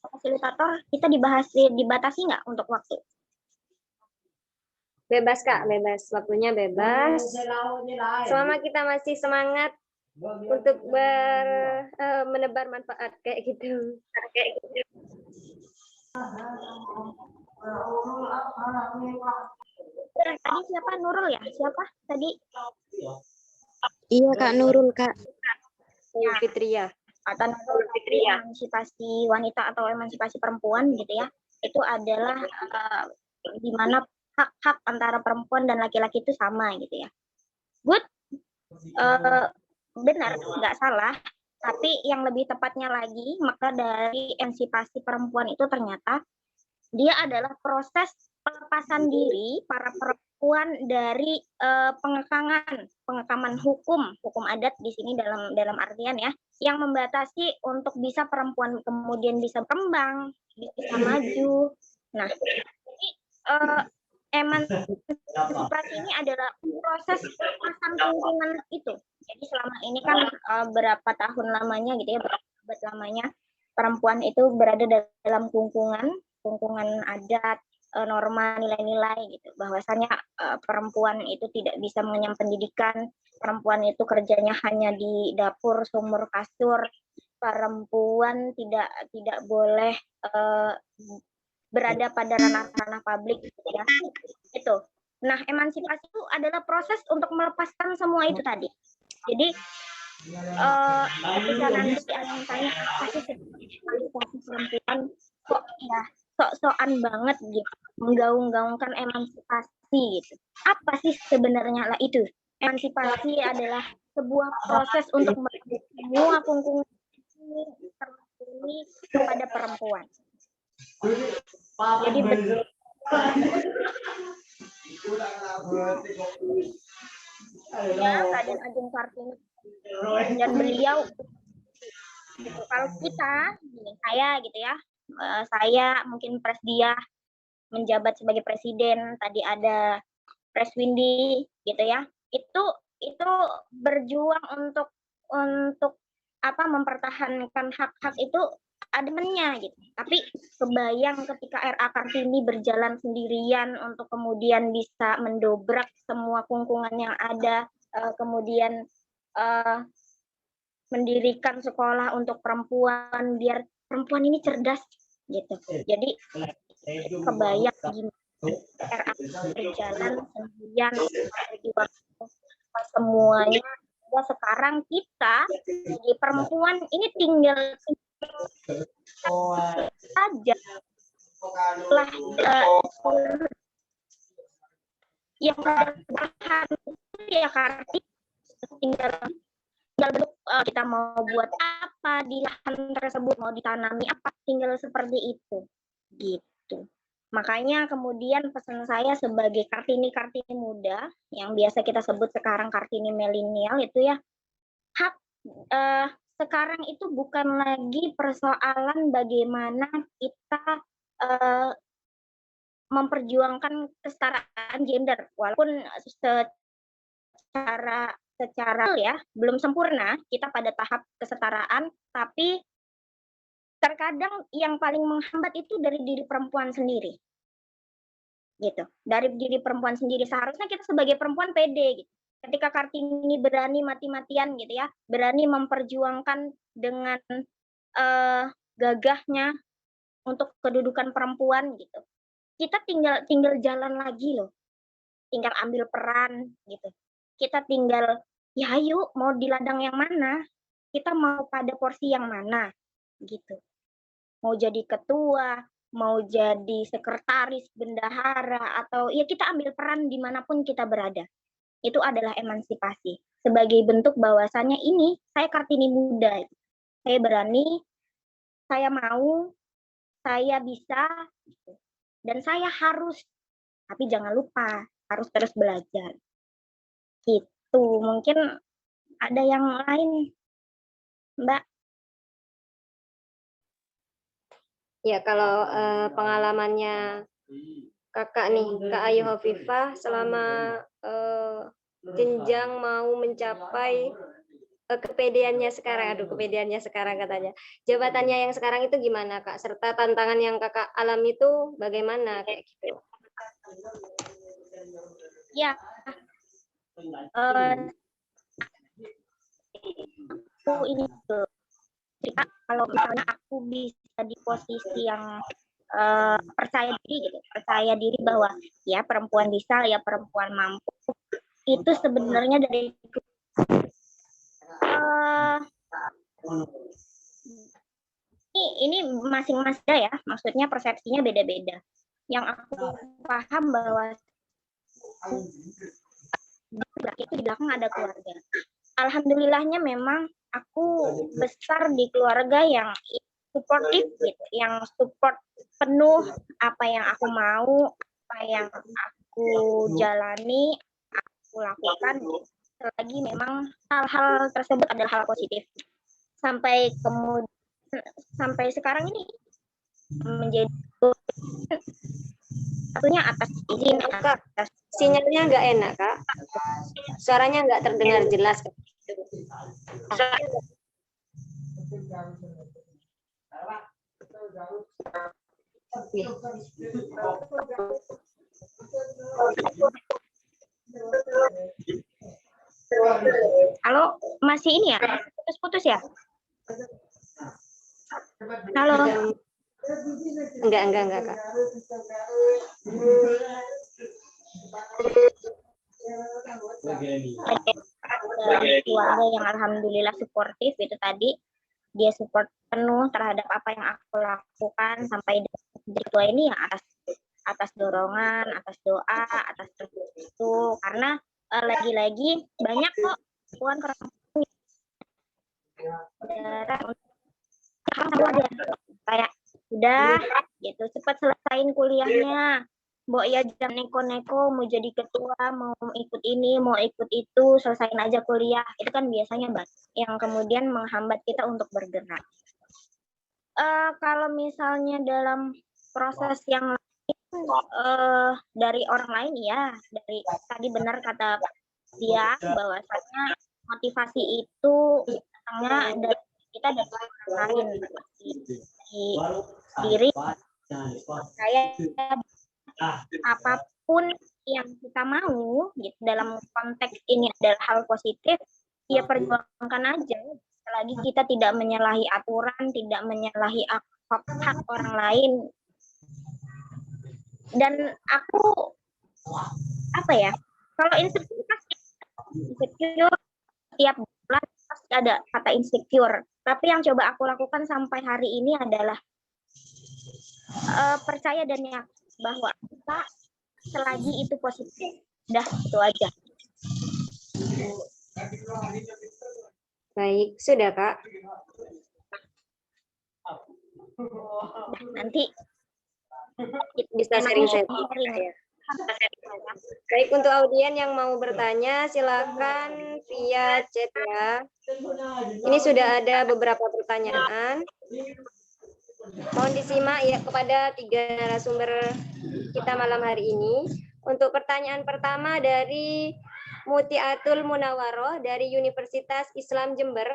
fasilitator, kita dibatasi nggak untuk waktu? Bebas Kak, bebas. Waktunya bebas. Selama kita masih semangat untuk menebar manfaat kayak gitu. Tadi siapa? Nurul ya? Siapa tadi? Iya, Kak, Nurul, Kak. Fitria. Atau Nurul Fitria. Emansipasi wanita atau emansipasi perempuan gitu ya. Itu adalah di mana hak-hak antara perempuan dan laki-laki itu sama gitu ya. Good. Benar, nggak salah. Tapi yang lebih tepatnya lagi, maka dari emansipasi perempuan itu ternyata dia adalah proses pelepasan diri para perempuan dari pengekaman hukum adat di sini dalam artian ya, yang membatasi untuk bisa perempuan kemudian bisa berkembang, bisa maju. Nah, jadi emansipasi ini adalah proses pelepasan lingkungan itu. Jadi selama ini kan berapa tahun lamanya gitu ya, berapa abad lamanya perempuan itu berada dalam kungkungan adat, norma nilai-nilai gitu, bahwasanya perempuan itu tidak bisa mengenyam pendidikan, perempuan itu kerjanya hanya di dapur, sumur, kasur, perempuan tidak boleh berada pada ranah-ranah publik gitu ya. Itu. Nah, emansipasi itu adalah proses untuk melepaskan semua itu tadi. Jadi ketika nanti ada yang tanya apa sih emansipasi perempuan, kok ya sok-sokan banget gitu menggaung-gaungkan emansipasi gitu. Apa sih sebenarnya lah itu? Emansipasi adalah sebuah proses untuk merebut semua kungkungan ini kepada perempuan. Jadi Raden Ajeng Kartini dan beliau gitu. Kalau kita, saya gitu ya, saya mungkin Presdia menjabat sebagai presiden, tadi ada Pres Windy gitu ya, itu berjuang untuk apa mempertahankan hak-hak itu adminnya gitu. Tapi kebayang ketika RA Kartini berjalan sendirian untuk kemudian bisa mendobrak semua kungkungan yang ada, kemudian mendirikan sekolah untuk perempuan biar perempuan ini cerdas gitu. Jadi kebayang gimana RA berjalan sendirian berjuang semuanya. Ya, sekarang kita jadi perempuan ini tinggal saja lah yang bertahan ya Karti tinggal bentuk kita mau buat apa di lahan tersebut, mau ditanami apa, tinggal seperti itu gitu. Makanya kemudian pesan saya sebagai Kartini muda yang biasa kita sebut sekarang Kartini milenial itu ya, hak sekarang itu bukan lagi persoalan bagaimana kita memperjuangkan kesetaraan gender, walaupun secara ya belum sempurna kita pada tahap kesetaraan, tapi terkadang yang paling menghambat itu dari diri perempuan sendiri, gitu. Dari diri perempuan sendiri, seharusnya kita sebagai perempuan pede, gitu. Ketika Kartini berani mati-matian, gitu ya, berani memperjuangkan dengan gagahnya untuk kedudukan perempuan, gitu. Kita tinggal jalan lagi loh, tinggal ambil peran, gitu. Kita tinggal, ya ayo mau di ladang yang mana, kita mau pada porsi yang mana, gitu. Mau jadi ketua, mau jadi sekretaris, bendahara, atau ya kita ambil peran dimanapun kita berada. Itu adalah emansipasi. Sebagai bentuk bahwasannya ini, saya Kartini muda. Saya berani, saya mau, saya bisa, dan saya harus. Tapi jangan lupa, harus terus belajar. Gitu, mungkin ada yang lain, Mbak. Ya, kalau pengalamannya kakak nih, Kak Ayu Hovifah, selama jenjang mau mencapai kepedeannya sekarang, kepedeannya sekarang katanya. Jabatannya yang sekarang itu gimana, Kak? Serta tantangan yang kakak alami itu bagaimana, kayak gitu? Ya, aku ini cerita kalau misalnya aku bisa di posisi yang percaya diri, gitu, percaya diri bahwa ya perempuan bisa, ya perempuan mampu. Itu sebenarnya dari ini masing-masing ya, maksudnya persepsinya beda-beda. Yang aku paham bahwa itu di belakang ada keluarga. Alhamdulillahnya memang aku besar di keluarga yang suportif, gitu, yang support penuh apa yang aku mau, apa yang aku jalani, aku lakukan, selagi memang hal-hal tersebut adalah hal positif. Sampai sekarang ini menjadi satunya atas izin, atas sinyalnya nggak enak, Kak. Suaranya nggak terdengar jelas. Halo, masih ini ya? Putus-putus ya? Halo. Enggak, Kak. Keluarga yang alhamdulillah suportif itu tadi, dia support penuh terhadap apa yang aku lakukan sampai jadi ketua ini ya atas dorongan, atas doa, atas itu, karena lagi-lagi banyak kok perempuan kayak udah gitu cepat selesain kuliahnya, Mbok ya jangan neko-neko mau jadi ketua, mau ikut ini, mau ikut itu, selesain aja kuliah. Itu kan biasanya yang kemudian menghambat kita untuk bergerak. Kalau misalnya dalam proses yang dari orang lain ya, dari tadi benar kata dia bahwasanya motivasi itu datangnya dari kita dan orang lain, di diri saya. Apapun yang kita mau gitu, dalam konteks ini adalah hal positif, ya perjuangkan aja selagi kita tidak menyalahi aturan, tidak menyalahi hak orang lain. Dan aku apa ya, kalau insecure tiap bulan pasti ada kata insecure, tapi yang coba aku lakukan sampai hari ini adalah percaya dan yakin bahwa kita selagi itu positif, dah itu aja. Baik, sudah Kak. Nanti bisa sharing-sharing ya. Baik, untuk audien yang mau bertanya, silakan via chat ya. Ini sudah ada beberapa pertanyaan. Mohon disimak ya kepada 3 narasumber kita malam hari ini. Untuk pertanyaan pertama dari Mutiatul Munawaroh dari Universitas Islam Jember.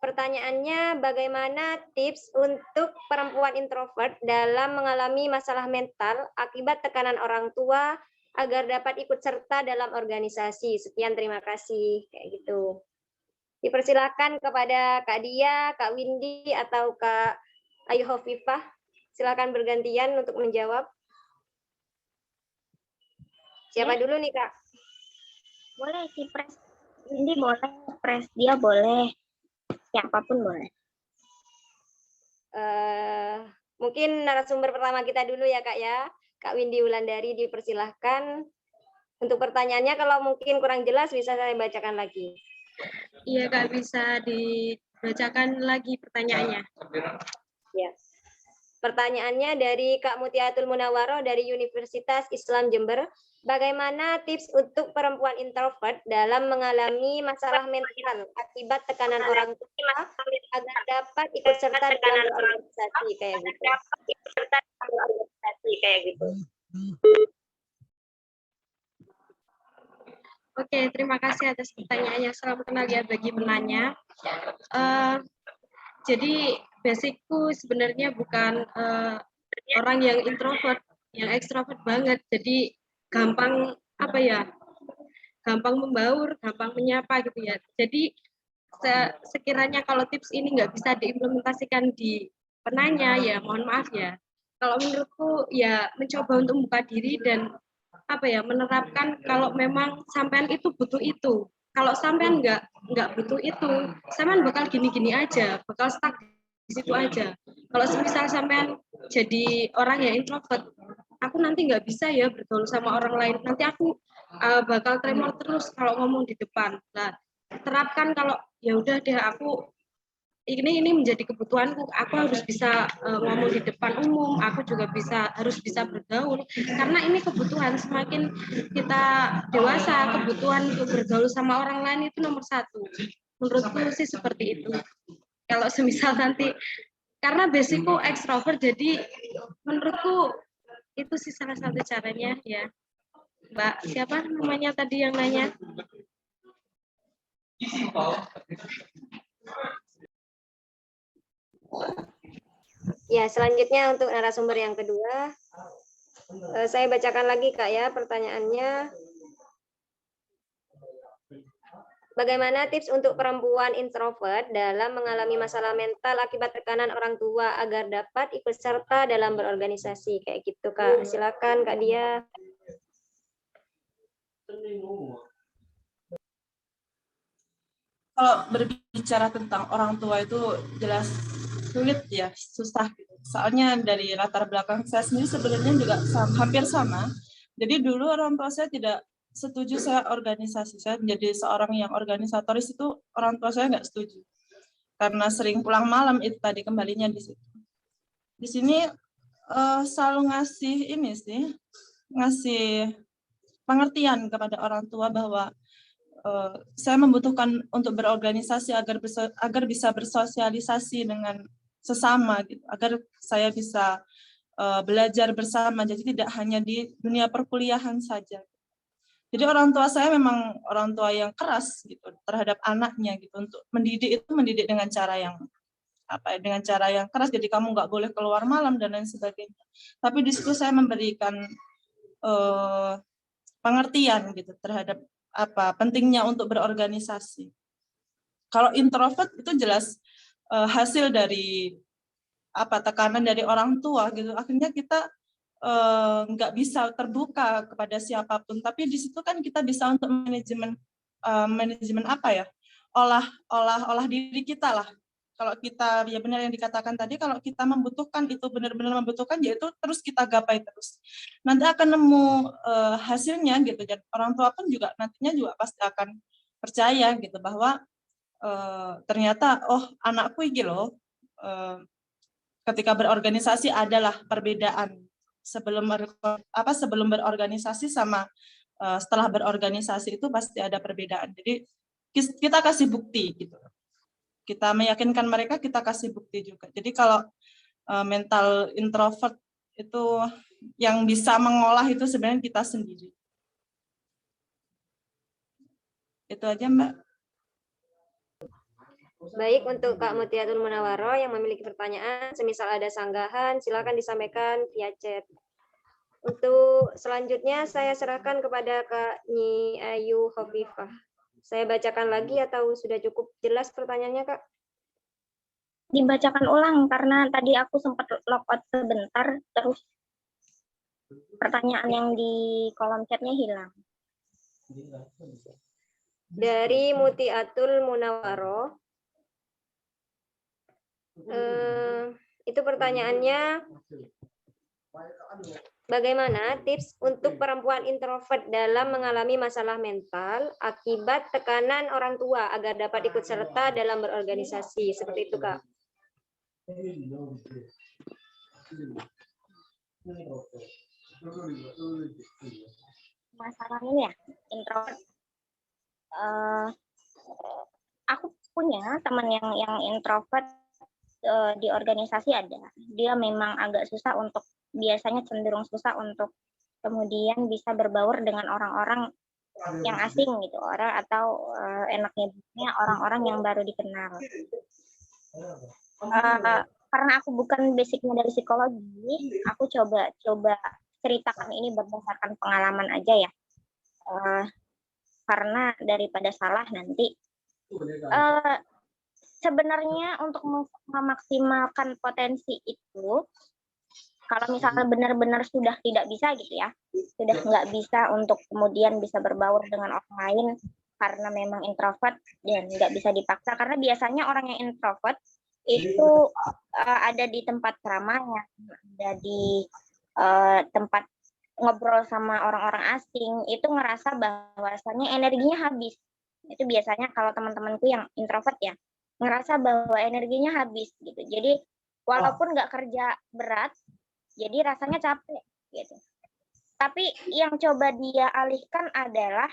Pertanyaannya, bagaimana tips untuk perempuan introvert dalam mengalami masalah mental akibat tekanan orang tua agar dapat ikut serta dalam organisasi? Sekian, terima kasih. Kayak gitu. Dipersilakan kepada Kak Dia, Kak Windy, atau Kak Ayu Hovifah. Silakan bergantian untuk menjawab. Siapa dulu nih, Kak? Boleh si Pres Windy boleh, Pres dia boleh. Siapapun boleh. Mungkin narasumber pertama kita dulu ya, Kak ya. Kak Windy Wulandari, dipersilahkan. Untuk pertanyaannya kalau mungkin kurang jelas bisa saya bacakan lagi. Iya Kak, bisa dibacakan lagi pertanyaannya. Ya. Pertanyaannya dari Kak Mutiatul Munawaroh dari Universitas Islam Jember. Bagaimana tips untuk perempuan introvert dalam mengalami masalah mental akibat tekanan orang tua agar dapat ikut serta dalam organisasi kayak gitu? Oke, terima kasih atas pertanyaannya. Salam kenal ya bagi penanya. Jadi basicku sebenarnya bukan orang yang introvert, yang ekstrovert banget. Jadi gampang gampang membaur, gampang menyapa gitu ya. Jadi sekiranya kalau tips ini nggak bisa diimplementasikan di penanya, ya mohon maaf ya. Kalau menurutku ya mencoba untuk membuka diri dan menerapkan kalau memang sampean itu butuh itu. Kalau sampean nggak butuh itu, sampean bakal gini-gini aja, bakal stuck di situ aja. Kalau semisal sampean jadi orang yang introvert, aku nanti nggak bisa ya bergaul sama orang lain. Nanti aku bakal tremor terus kalau ngomong di depan. Nah, terapkan kalau ya udah deh aku ini menjadi kebutuhanku. Aku harus bisa ngomong di depan umum. Aku juga harus bisa bergaul karena ini kebutuhan. Semakin kita dewasa, kebutuhan untuk bergaul sama orang lain itu nomor 1. Menurutku sih seperti itu. Kalau semisal nanti karena basicku ekstrovert, jadi menurutku itu sih salah satu caranya ya. Mbak, siapa namanya tadi yang nanya? Ya, selanjutnya untuk narasumber yang kedua. Saya bacakan lagi, Kak ya, pertanyaannya. Bagaimana tips untuk perempuan introvert dalam mengalami masalah mental akibat tekanan orang tua agar dapat ikut serta dalam berorganisasi? Kayak gitu, Kak. Silakan, Kak Dia. Kalau berbicara tentang orang tua itu jelas sulit ya, susah gitu. Soalnya dari latar belakang saya sendiri sebenarnya juga hampir sama. Jadi dulu orang tua saya tidak setuju saya organisasi. Saya menjadi seorang yang organisatoris itu orang tua saya nggak setuju. Karena sering pulang malam itu tadi kembalinya di situ. Di sini selalu ngasih pengertian kepada orang tua bahwa saya membutuhkan untuk berorganisasi agar bisa bersosialisasi dengan sesama gitu, agar saya bisa belajar bersama, jadi tidak hanya di dunia perkuliahan saja. Jadi orang tua saya memang orang tua yang keras gitu terhadap anaknya gitu, untuk mendidik dengan cara yang dengan cara yang keras. Jadi kamu nggak boleh keluar malam dan lain sebagainya. Tapi di situ saya memberikan pengertian gitu terhadap pentingnya untuk berorganisasi. Kalau introvert itu jelas hasil dari tekanan dari orang tua gitu. Akhirnya kita nggak bisa terbuka kepada siapapun. Tapi di situ kan kita bisa untuk manajemen olah diri kita lah. Kalau kita ya benar yang dikatakan tadi, kalau kita membutuhkan itu benar-benar membutuhkan, yaitu terus kita gapai terus. Nanti akan nemu hasilnya gitu. Dan orang tua pun juga nantinya juga pasti akan percaya gitu bahwa ternyata anakku ini loh ketika berorganisasi adalah perbedaan. sebelum berorganisasi sama setelah berorganisasi itu pasti ada perbedaan. Jadi kita kasih bukti gitu. Kita meyakinkan mereka, kita kasih bukti juga. Jadi kalau mental introvert itu yang bisa mengolah itu sebenarnya kita sendiri. Itu aja, Mbak. Baik, untuk Kak Mutiatul Munawaro yang memiliki pertanyaan, semisal ada sanggahan, silakan disampaikan via chat. Untuk selanjutnya saya serahkan kepada Kak Nyi Ayu Khofifah. Saya bacakan lagi atau sudah cukup jelas pertanyaannya, Kak? Dibacakan ulang karena tadi aku sempat logout sebentar, terus pertanyaan yang di kolom chatnya hilang. Dari Mutiatul Munawaro. Itu pertanyaannya, bagaimana tips untuk perempuan introvert dalam mengalami masalah mental akibat tekanan orang tua agar dapat ikut serta dalam berorganisasi? Seperti itu, Kak. Masalah ini ya, introvert. Aku punya teman yang introvert di organisasi ada. Dia memang agak susah untuk, biasanya cenderung susah untuk kemudian bisa berbaur dengan orang-orang yang asing gitu, orang atau enaknya orang-orang yang baru dikenal. Karena aku bukan basicnya dari psikologi, aku coba ceritakan ini berdasarkan pengalaman aja ya. Karena daripada salah nanti. Sebenarnya untuk memaksimalkan potensi itu, kalau misalnya benar-benar sudah tidak bisa gitu ya, sudah nggak bisa untuk kemudian bisa berbaur dengan orang lain karena memang introvert dan nggak bisa dipaksa, karena biasanya orang yang introvert itu ada di tempat keramaian, ada di tempat ngobrol sama orang-orang asing, itu ngerasa bahwasannya energinya habis. Itu biasanya kalau teman-temanku yang introvert ya, ngerasa bahwa energinya habis gitu. Jadi walaupun nggak kerja berat, jadi rasanya capek gitu. Tapi yang coba dia alihkan adalah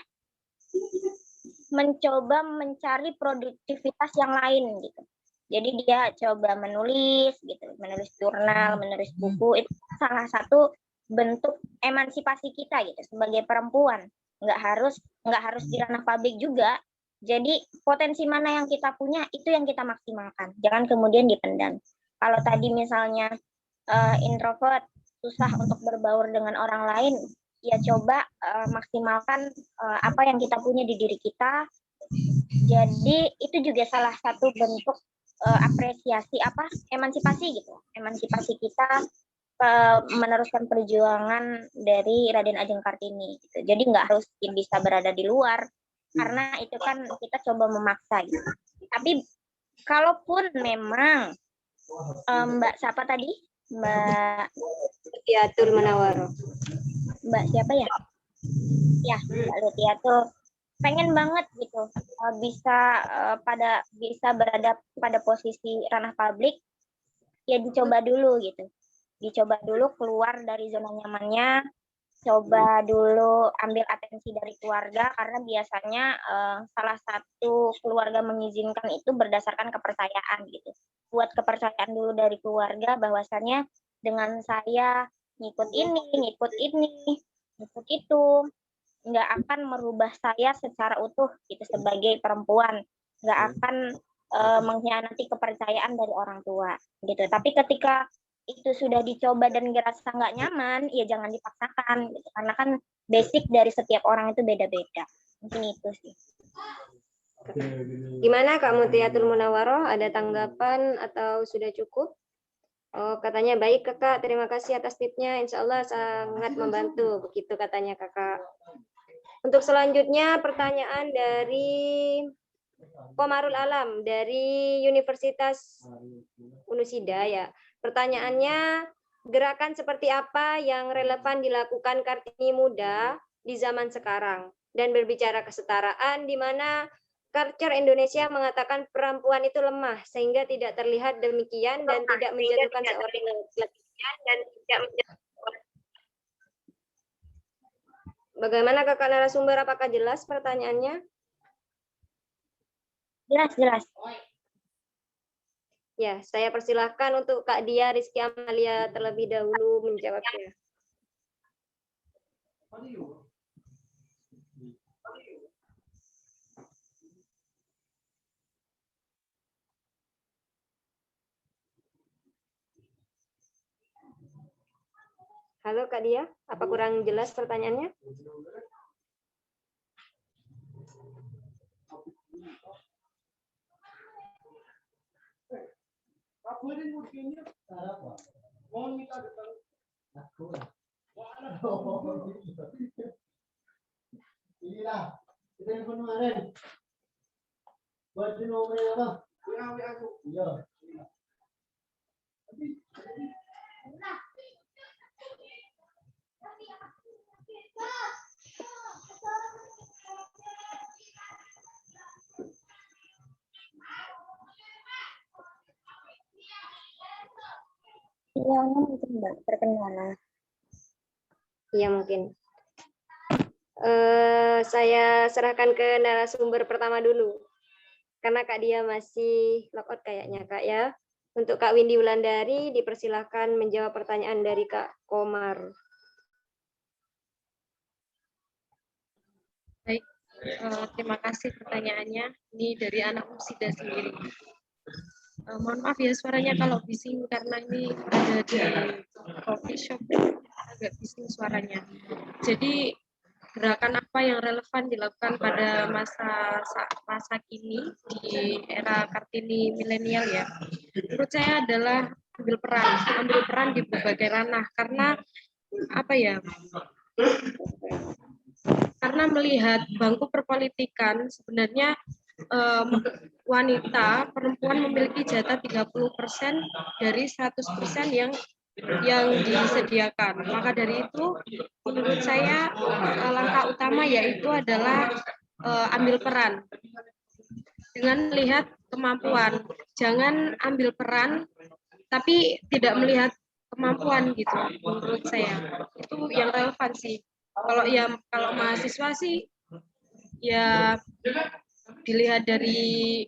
mencoba mencari produktivitas yang lain gitu. Jadi dia coba menulis gitu, menulis jurnal, menulis buku. Itu salah satu bentuk emansipasi kita gitu sebagai perempuan. Nggak harus di ranah publik juga. Jadi potensi mana yang kita punya itu yang kita maksimalkan. Jangan kemudian dipendam. Kalau tadi misalnya introvert susah untuk berbaur dengan orang lain, ya coba maksimalkan apa yang kita punya di diri kita. Jadi itu juga salah satu bentuk apresiasi emansipasi gitu. Emansipasi kita meneruskan perjuangan dari Raden Ajeng Kartini gitu. Jadi nggak harus bisa berada di luar, karena itu kan kita coba memaksa gitu. Tapi kalaupun memang Mbak siapa tadi? Mbak Mutiatul Munawaro. Mbak siapa ya? Ya, Mbak Lutiatul pengen banget gitu bisa berada pada posisi ranah publik, ya dicoba dulu gitu. Dicoba dulu keluar dari zona nyamannya, coba dulu ambil atensi dari keluarga, karena biasanya salah satu keluarga mengizinkan itu berdasarkan kepercayaan gitu. Buat kepercayaan dulu dari keluarga bahwasannya dengan saya ngikut ini, ngikut itu, nggak akan merubah saya secara utuh gitu sebagai perempuan, nggak akan mengkhianati kepercayaan dari orang tua gitu. Tapi ketika itu sudah dicoba dan ngerasa nggak nyaman, ya jangan dipaksakan gitu. Karena kan basic dari setiap orang itu beda-beda. Mungkin itu sih. Gimana Kak Mutiatul Munawaro, ada tanggapan atau sudah cukup? Oh, katanya baik Kakak, terima kasih atas tipsnya, insya Allah sangat membantu, begitu katanya Kakak. Untuk selanjutnya pertanyaan dari Komarul Alam dari Universitas Unusida ya. Pertanyaannya, gerakan seperti apa yang relevan dilakukan Kartini Muda di zaman sekarang? Dan berbicara kesetaraan, di mana culture Indonesia mengatakan perempuan itu lemah, sehingga tidak terlihat demikian dan tidak menjatuhkan seorang laki-laki. Bagaimana kakak narasumber? Apakah jelas pertanyaannya? Jelas, jelas. Ya, saya persilahkan untuk Kak Dia Rizky Amalia terlebih dahulu menjawabnya. Halo Kak Dia, apa kurang jelas pertanyaannya? Sinyalnya mungkin Mbak terkendala. Iya mungkin. Saya serahkan ke narasumber pertama dulu. Karena Kak Dia masih logout kayaknya Kak ya. Untuk Kak Windy Wulandari dipersilahkan menjawab pertanyaan dari Kak Komar. Baik, terima kasih pertanyaannya. Ini dari anak Musida sendiri. Mohon maaf ya suaranya kalau bising karena ini ada di coffee shop, agak bising suaranya. Jadi gerakan apa yang relevan dilakukan pada masa kini di era Kartini milenial ya? Menurut saya adalah ambil peran di berbagai ranah karena apa ya? Karena melihat bangku perpolitikan sebenarnya wanita, perempuan memiliki jatah 30% dari 100% yang disediakan. Maka dari itu, menurut saya langkah utama yaitu adalah ambil peran dengan melihat kemampuan. Jangan ambil peran, tapi tidak melihat kemampuan gitu. Menurut saya itu yang relevan sih. Kalau mahasiswa sih, ya dilihat dari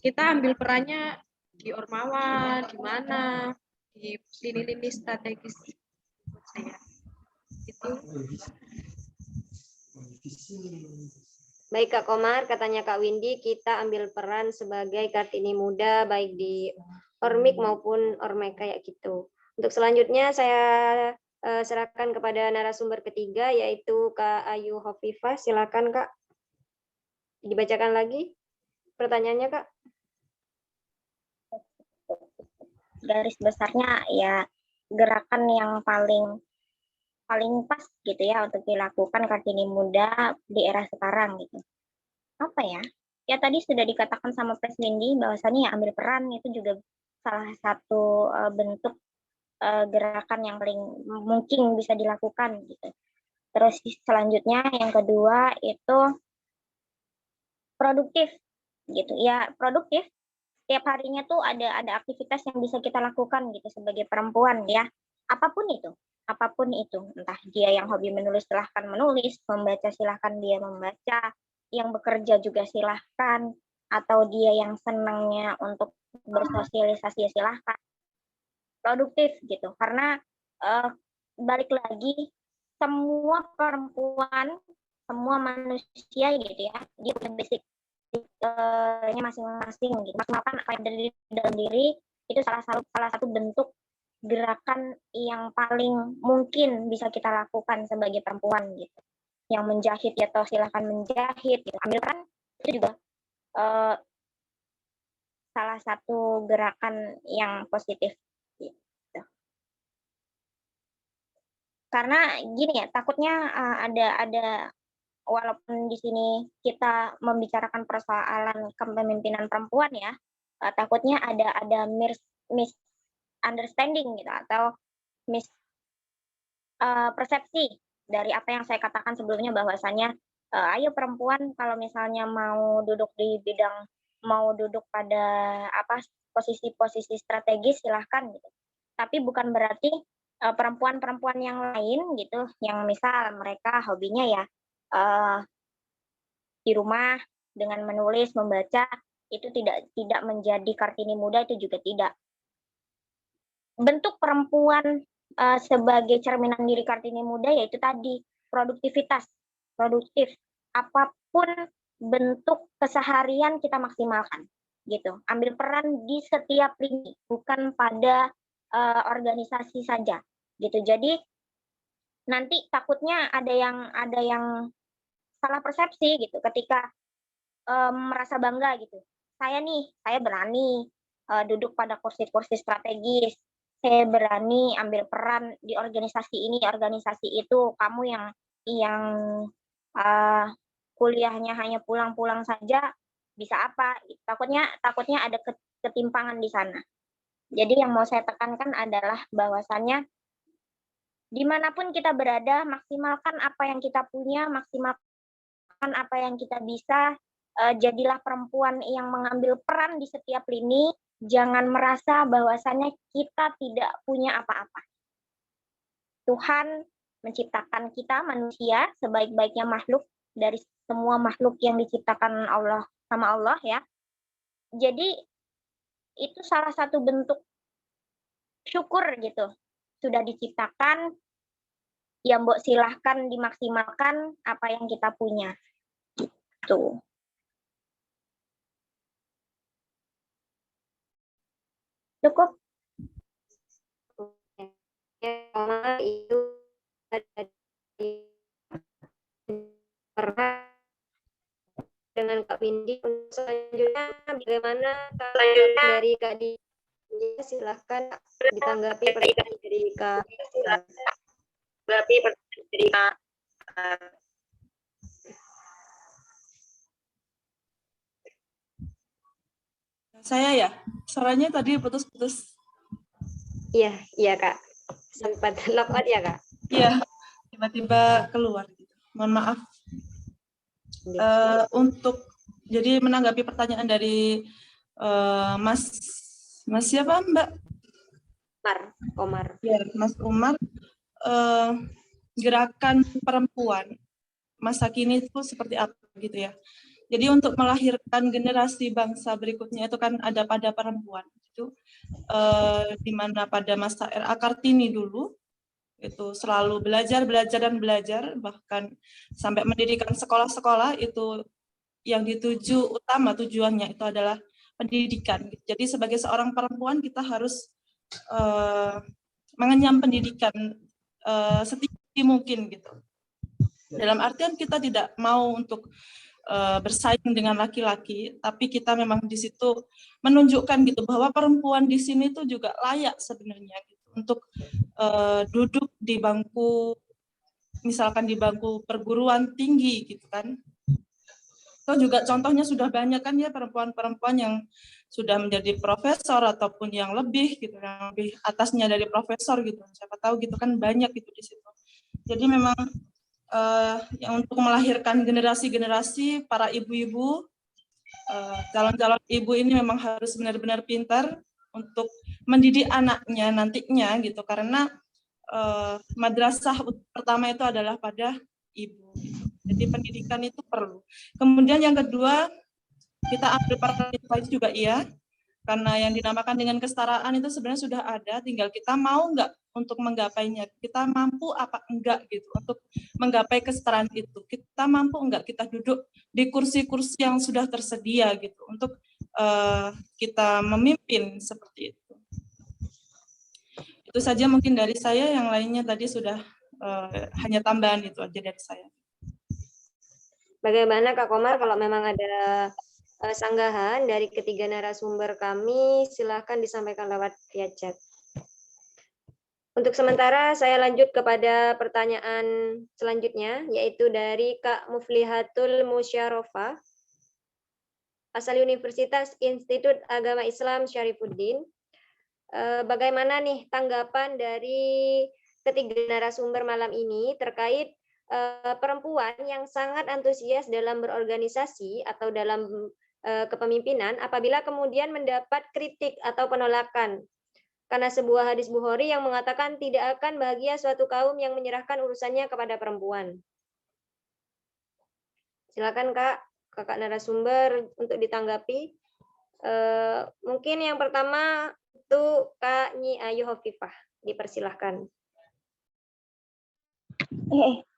kita ambil perannya di Ormawa, di mana, di lini-lini strategis menurut saya. Itu. Baik Kak Komar, katanya Kak Windy, kita ambil peran sebagai Kartini muda baik di Ormik maupun Ormek kayak gitu. Untuk selanjutnya saya serahkan kepada narasumber ketiga yaitu Kak Ayu Hovifah. Silakan Kak. Dibacakan lagi pertanyaannya Kak. Garis besarnya ya gerakan yang paling pas gitu ya untuk dilakukan Kartini muda di era sekarang gitu. Apa ya? Ya tadi sudah dikatakan sama Pres Windy bahwasannya ya ambil peran itu juga salah satu bentuk gerakan yang paling mungkin bisa dilakukan gitu. Terus selanjutnya yang kedua itu produktif gitu. Ya produktif. Tiap harinya tuh ada aktivitas yang bisa kita lakukan gitu sebagai perempuan ya. Apapun itu, entah dia yang hobi menulis silahkan menulis, membaca silahkan dia membaca, yang bekerja juga silahkan, atau dia yang senangnya untuk bersosialisasi silahkan. Produktif gitu, karena balik lagi semua perempuan, semua manusia gitu ya, dia punya basic masing-masing gitu. Maksimalkan apa yang dari dalam diri itu salah satu bentuk gerakan yang paling mungkin bisa kita lakukan sebagai perempuan gitu. Yang menjahit ya toh silahkan menjahit gitu. Ambil peran itu juga salah satu gerakan yang positif gitu. Karena gini ya, takutnya ada walaupun di sini kita membicarakan persoalan kepemimpinan perempuan ya, takutnya ada misunderstanding gitu atau persepsi dari apa yang saya katakan sebelumnya bahwasannya ayo perempuan kalau misalnya mau duduk pada posisi-posisi strategis silahkan gitu. Tapi bukan berarti perempuan-perempuan yang lain gitu, yang misal mereka hobinya ya di rumah dengan menulis, membaca, itu tidak menjadi Kartini Muda, itu juga tidak. Bentuk perempuan sebagai cerminan diri Kartini Muda yaitu tadi produktivitas, produktif, apapun bentuk keseharian kita maksimalkan gitu. Ambil peran di setiap lini, bukan pada organisasi saja gitu. Jadi nanti takutnya ada yang salah persepsi gitu ketika merasa bangga gitu. Saya berani duduk pada kursi-kursi strategis. Saya berani ambil peran di organisasi ini, organisasi itu. Kamu yang kuliahnya hanya pulang-pulang saja, bisa apa? Takutnya ada ketimpangan di sana. Jadi yang mau saya tekankan adalah bahwasannya dimanapun kita berada, maksimalkan apa yang kita punya, maksimalkan apa yang kita bisa. Jadilah perempuan yang mengambil peran di setiap lini. Jangan merasa bahwasannya kita tidak punya apa-apa. Tuhan menciptakan kita manusia sebaik-baiknya makhluk dari semua makhluk yang diciptakan Allah sama Allah ya. Jadi itu salah satu bentuk syukur gitu. Sudah diciptakan, ya Mbok silahkan dimaksimalkan apa yang kita punya. Gitu. Cukup. Itu dengan Kak Windy. Selanjutnya bagaimana dari Kak Di? Silahkan ditanggapi pertanyaan dari Kak. Saya ya, suaranya tadi putus-putus. Iya Kak. Sempat lockout ya Kak? Iya, tiba-tiba keluar. Mohon maaf. Untuk jadi menanggapi pertanyaan dari Mas siapa Mbak? Omar. Ya, Mas Umar. Gerakan perempuan masa kini itu seperti apa gitu ya. Jadi untuk melahirkan generasi bangsa berikutnya itu kan ada pada perempuan itu di mana pada masa era Kartini dulu itu selalu belajar bahkan sampai mendirikan sekolah-sekolah itu yang dituju utama tujuannya itu adalah pendidikan. Jadi sebagai seorang perempuan kita harus mengenyam pendidikan setinggi mungkin gitu. Dalam artian kita tidak mau untuk bersaing dengan laki-laki, tapi kita memang di situ menunjukkan gitu bahwa perempuan di sini tuh juga layak sebenarnya gitu, untuk duduk di bangku, misalkan di bangku perguruan tinggi gitu kan. Atau juga contohnya sudah banyak kan ya perempuan-perempuan yang sudah menjadi profesor ataupun yang lebih gitu, yang lebih atasnya dari profesor gitu. Siapa tahu gitu kan banyak gitu di situ. Jadi memang yang untuk melahirkan generasi-generasi para ibu-ibu, calon-calon ibu ini memang harus benar-benar pintar untuk mendidik anaknya nantinya gitu, karena madrasah pertama itu adalah pada ibu. Jadi pendidikan itu perlu. Kemudian yang kedua, kita ambil partisipasi juga iya, karena yang dinamakan dengan kesetaraan itu sebenarnya sudah ada, tinggal kita mau nggak untuk menggapainya, kita mampu apa enggak gitu untuk menggapai kesetaraan itu, kita mampu enggak kita duduk di kursi-kursi yang sudah tersedia gitu untuk kita memimpin seperti itu. Itu saja mungkin dari saya, yang lainnya tadi sudah hanya tambahan itu aja dari saya. Bagaimana Kak Komar kalau memang ada sanggahan dari ketiga narasumber kami, silakan disampaikan lewat via chat. Untuk sementara saya lanjut kepada pertanyaan selanjutnya, yaitu dari Kak Muflihatul Musyarofah, asal Universitas Institut Agama Islam Syarifuddin. Bagaimana nih tanggapan dari ketiga narasumber malam ini terkait perempuan yang sangat antusias dalam berorganisasi atau dalam kepemimpinan apabila kemudian mendapat kritik atau penolakan Karena sebuah hadis Bukhari yang mengatakan tidak akan bahagia suatu kaum yang menyerahkan urusannya kepada perempuan. Silakan kakak narasumber untuk ditanggapi. Mungkin yang pertama itu Kak Nyi Ayu Hovifah, dipersilahkan.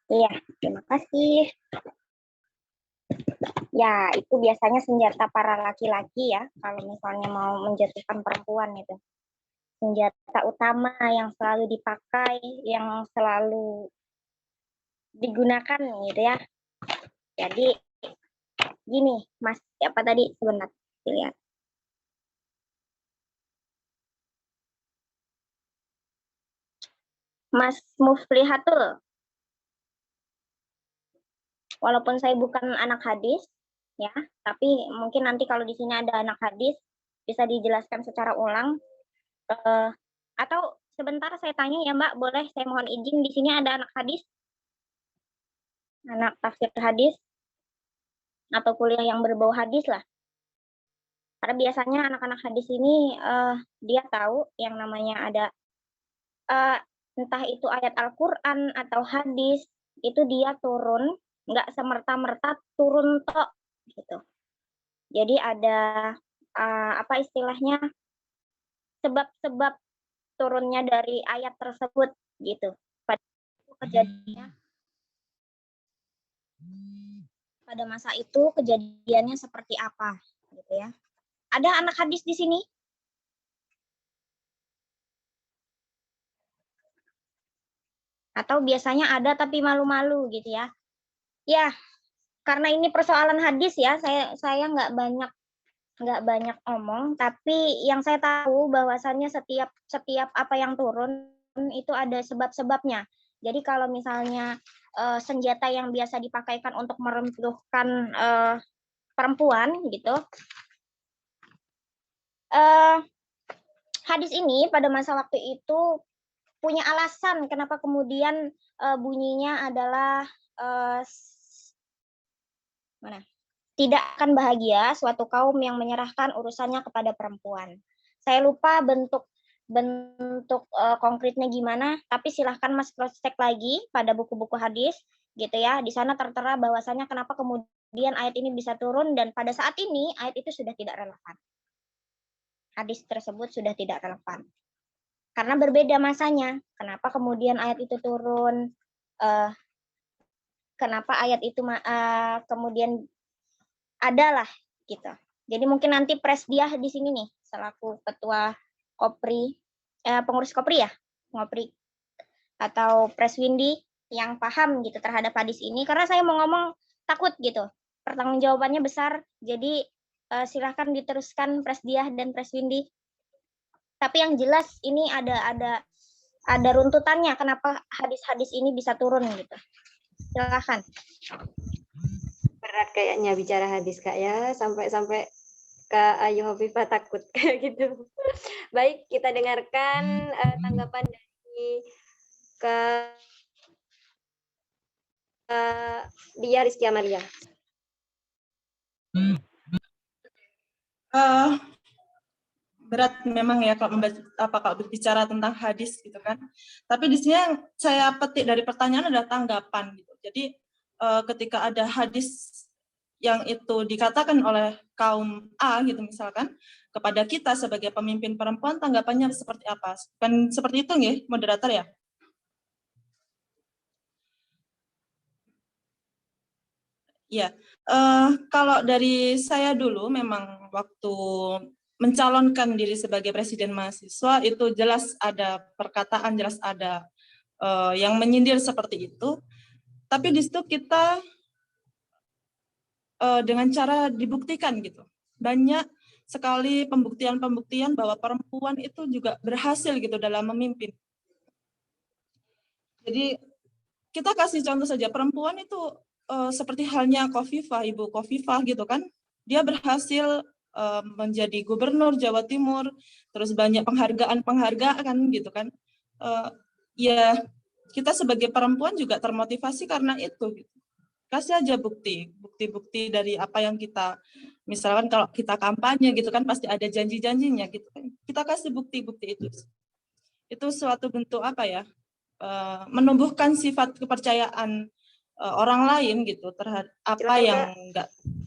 Iya, terima kasih. Ya, itu biasanya senjata para laki-laki ya, kalau misalnya mau menjatuhkan perempuan itu. Senjata utama yang selalu dipakai, yang selalu digunakan gitu ya. Jadi, gini, Mas, apa tadi sebentar, lihat. Mas Muflihatul. Walaupun saya bukan anak hadis, ya, tapi mungkin nanti kalau di sini ada anak hadis, bisa dijelaskan secara ulang. Atau sebentar saya tanya ya Mbak, boleh saya mohon izin, di sini ada anak hadis? Anak tafsir hadis? Atau kuliah yang berbau hadis lah. Karena biasanya anak-anak hadis ini, dia tahu yang namanya ada, entah itu ayat Al-Quran atau hadis, itu dia turun, nggak semerta-merta turun tok gitu. Jadi ada apa istilahnya, sebab-sebab turunnya dari ayat tersebut gitu. Pada masa itu kejadiannya seperti apa gitu ya. Ada anak hadis di sini? Atau biasanya ada tapi malu-malu gitu ya. Ya, karena ini persoalan hadis ya, saya nggak banyak omong, tapi yang saya tahu bahwasannya setiap apa yang turun itu ada sebab-sebabnya. Jadi kalau misalnya senjata yang biasa dipakaikan untuk meruntuhkan perempuan gitu, hadis ini pada masa waktu itu punya alasan kenapa kemudian bunyinya adalah tidak akan bahagia suatu kaum yang menyerahkan urusannya kepada perempuan. Saya lupa bentuk konkretnya gimana, tapi silahkan Mas cross-check lagi pada buku-buku hadis gitu ya. Di sana tertera bahwasanya kenapa kemudian ayat ini bisa turun, dan pada saat ini ayat itu sudah tidak relevan. Hadis tersebut sudah tidak relevan. Karena berbeda masanya. Kenapa kemudian ayat itu turun? Kenapa ayat itu kemudian adalah gitu. Jadi mungkin nanti Presdiah di sini nih selaku ketua Kopri, pengurus Kopri ya, Ngopri atau Preswindi yang paham gitu terhadap hadis ini, karena saya mau ngomong takut gitu. Pertanggungjawabannya besar. Jadi silahkan diteruskan Presdiah dan Preswindi. Tapi yang jelas ini ada runtutannya kenapa hadis-hadis ini bisa turun gitu. Silahkan. Berat kayaknya bicara hadis Kak ya, sampai Kak Ayu Hovifah takut kayak gitu. Baik, kita dengarkan tanggapan dari Kak Dia Rizky Amalia. Berat memang ya kalau berbicara tentang hadis gitu kan. Tapi di sini yang saya petik dari pertanyaan adalah tanggapan gitu. Jadi ketika ada hadis yang itu dikatakan oleh kaum A gitu misalkan kepada kita sebagai pemimpin perempuan, tanggapannya seperti apa? Kan seperti itu nggih, moderator ya? Ya, kalau dari saya dulu memang waktu mencalonkan diri sebagai presiden mahasiswa itu jelas ada perkataan, jelas ada yang menyindir seperti itu. Tapi di situ kita dengan cara dibuktikan gitu. Banyak sekali pembuktian-pembuktian bahwa perempuan itu juga berhasil gitu dalam memimpin. Jadi kita kasih contoh saja, perempuan itu seperti halnya Khofifah, Ibu Khofifah gitu kan. Dia berhasil menjadi gubernur Jawa Timur, terus banyak penghargaan gitu kan. Ya kita sebagai perempuan juga termotivasi karena itu gitu. Kasih aja bukti-bukti dari apa yang kita, misalkan kalau kita kampanye gitu kan pasti ada janji-janjinya gitu kan. Kita kasih bukti-bukti itu. itu suatu bentuk apa ya, menumbuhkan sifat kepercayaan orang lain gitu terhadap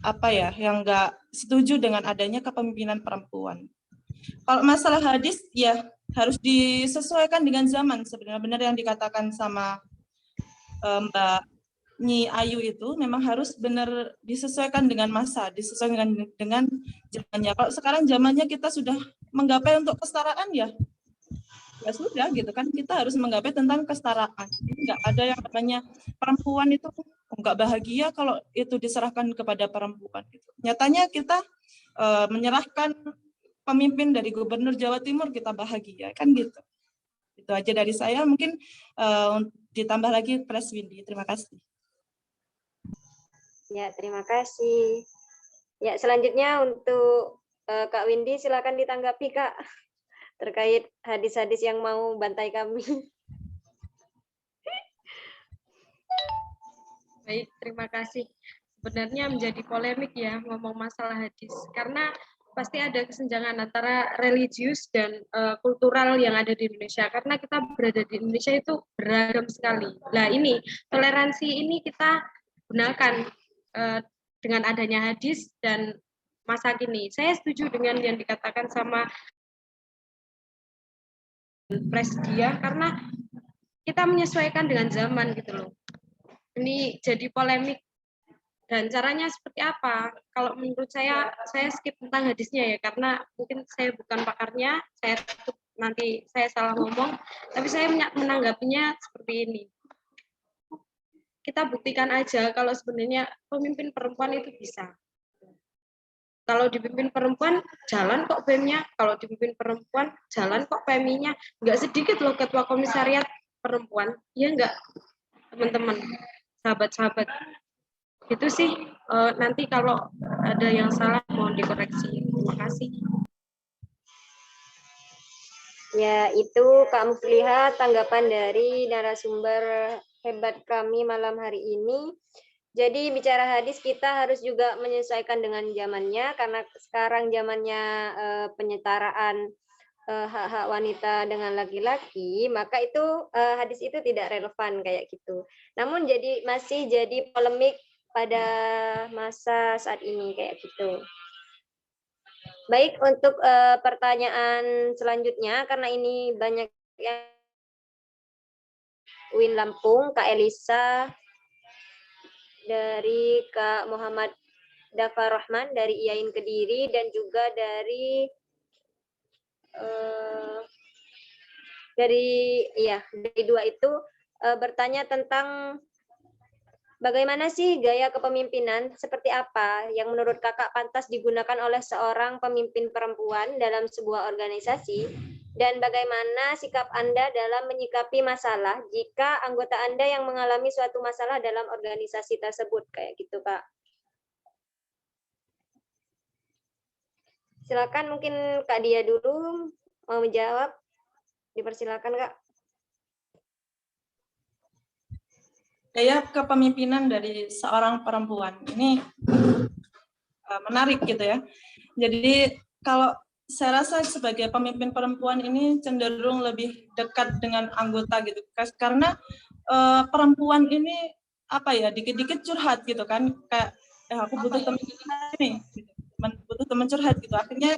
apa yang enggak setuju dengan adanya kepemimpinan perempuan. Kalau masalah hadis ya harus disesuaikan dengan zaman. Sebenarnya benar yang dikatakan sama Mbak Nyi Ayu itu memang harus benar disesuaikan dengan masa, disesuaikan dengan zamannya. Kalau sekarang zamannya kita sudah menggapai untuk kesetaraan ya sudah gitu kan, kita harus menggapai tentang kesetaraan. Enggak ada yang namanya perempuan itu enggak bahagia kalau itu diserahkan kepada perempuan gitu. Nyatanya kita menyerahkan pemimpin dari Gubernur Jawa Timur kita bahagia kan gitu. Itu aja dari saya, mungkin ditambah lagi Pres Windy. Terima kasih. Ya, terima kasih. Ya, selanjutnya untuk Kak Windy silakan ditanggapi Kak terkait hadis-hadis yang mau bantai kami. Baik, terima kasih. Sebenarnya menjadi polemik ya ngomong masalah hadis, karena pasti ada kesenjangan antara religius dan kultural yang ada di Indonesia, karena kita berada di Indonesia itu beragam sekali. Nah ini, toleransi ini kita gunakan dengan adanya hadis dan masa kini. Saya setuju dengan yang dikatakan sama Pres dia, karena kita menyesuaikan dengan zaman gitu loh. Ini jadi polemik. Dan caranya seperti apa? Kalau menurut saya skip tentang hadisnya ya, karena mungkin saya bukan pakarnya, nanti saya salah ngomong, tapi saya menanggapinya seperti ini. Kita buktikan aja kalau sebenarnya pemimpin perempuan itu bisa. Kalau dipimpin perempuan, jalan kok BEM-nya. Kalau dipimpin perempuan, jalan kok PMI-nya. Nggak sedikit loh ketua komisariat perempuan. Iya nggak, teman-teman, sahabat-sahabat. Itu sih, nanti kalau ada yang salah mohon dikoreksi. Terima kasih. Ya, itu Kak Mufliha tanggapan dari narasumber hebat kami malam hari ini. Jadi bicara hadis kita harus juga menyesuaikan dengan zamannya, karena sekarang zamannya penyetaraan hak-hak wanita dengan laki-laki, maka itu hadis itu tidak relevan kayak gitu. Namun masih jadi polemik pada masa saat ini kayak gitu. Baik, untuk pertanyaan selanjutnya, karena ini banyak yang Win Lampung, Kak Elisa, dari Kak Muhammad Dafar Rahman dari IAIN Kediri, dan juga dari dua itu bertanya tentang bagaimana sih gaya kepemimpinan, seperti apa yang menurut kakak pantas digunakan oleh seorang pemimpin perempuan dalam sebuah organisasi, dan bagaimana sikap Anda dalam menyikapi masalah jika anggota Anda yang mengalami suatu masalah dalam organisasi tersebut, kayak gitu Kak. Silakan, mungkin Kak Dia dulu mau menjawab. Dipersilakan Kak. Gaya kepemimpinan dari seorang perempuan ini menarik gitu ya. Jadi kalau saya rasa sebagai pemimpin perempuan ini cenderung lebih dekat dengan anggota gitu, karena perempuan ini apa ya, dikit-dikit curhat gitu kan, kayak aku butuh teman nih, butuh teman curhat gitu. Akhirnya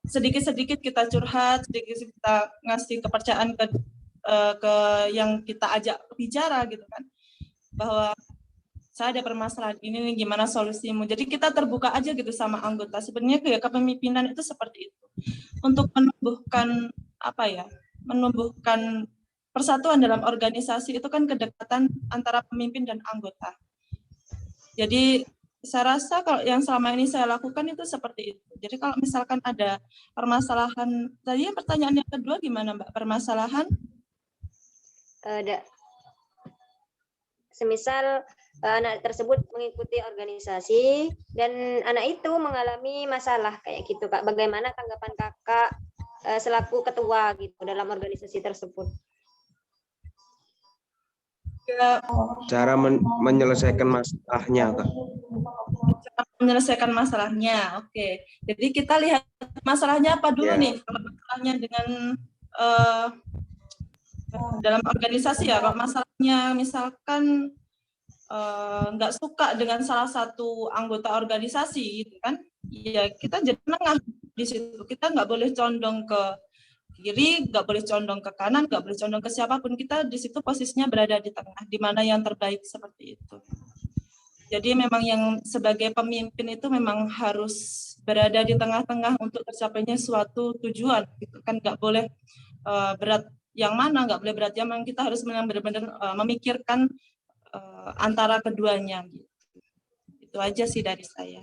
sedikit-sedikit kita curhat, sedikit kita ngasih kepercayaan ke yang kita ajak bicara gitu kan, bahwa saya ada permasalahan ini nih, gimana solusimu. Jadi kita terbuka aja gitu sama anggota. Sebenarnya kayak kepemimpinan itu seperti itu, untuk menumbuhkan apa ya, menumbuhkan persatuan dalam organisasi. Itu kan kedekatan antara pemimpin dan anggota. Jadi saya rasa kalau yang selama ini saya lakukan itu seperti itu. Jadi kalau misalkan ada permasalahan, tadi pertanyaan yang kedua gimana Mbak, permasalahan? Semisal anak tersebut mengikuti organisasi dan anak itu mengalami masalah kayak gitu Kak, bagaimana tanggapan kakak selaku ketua gitu dalam organisasi tersebut? Cara menyelesaikan masalahnya Kak. Cara menyelesaikan masalahnya, oke. Jadi kita lihat masalahnya apa dulu nih. Kalau masalahnya dengan dalam organisasi ya, kalau masalahnya misalkan nggak suka dengan salah satu anggota organisasi gitu kan, ya kita jadi tengah di situ. Kita nggak boleh condong ke kiri, nggak boleh condong ke kanan, nggak boleh condong ke siapapun. Kita di situ posisinya berada di tengah, di mana yang terbaik seperti itu. Jadi memang yang sebagai pemimpin itu memang harus berada di tengah-tengah untuk tercapainya suatu tujuan. Gitu kan, nggak boleh berat yang mana, nggak boleh berat yang mana. Kita harus benar-benar memikirkan antara keduanya. Gitu. Itu aja sih dari saya.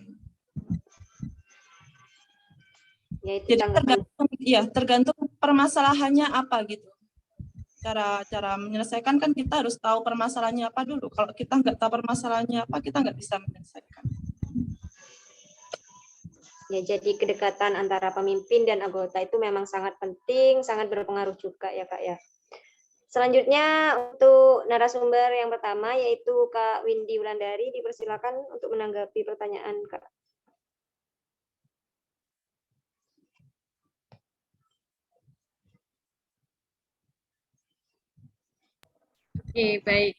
Yaitu jadi tergantung permasalahannya apa gitu. Cara menyelesaikan kan kita harus tahu permasalahannya apa dulu. Kalau kita nggak tahu permasalahannya apa, kita nggak bisa menyelesaikan. Ya, jadi kedekatan antara pemimpin dan anggota itu memang sangat penting, sangat berpengaruh juga ya Kak ya. Selanjutnya untuk narasumber yang pertama yaitu Kak Windy Wulandari, dipersilakan untuk menanggapi pertanyaan Kak. Oke, baik.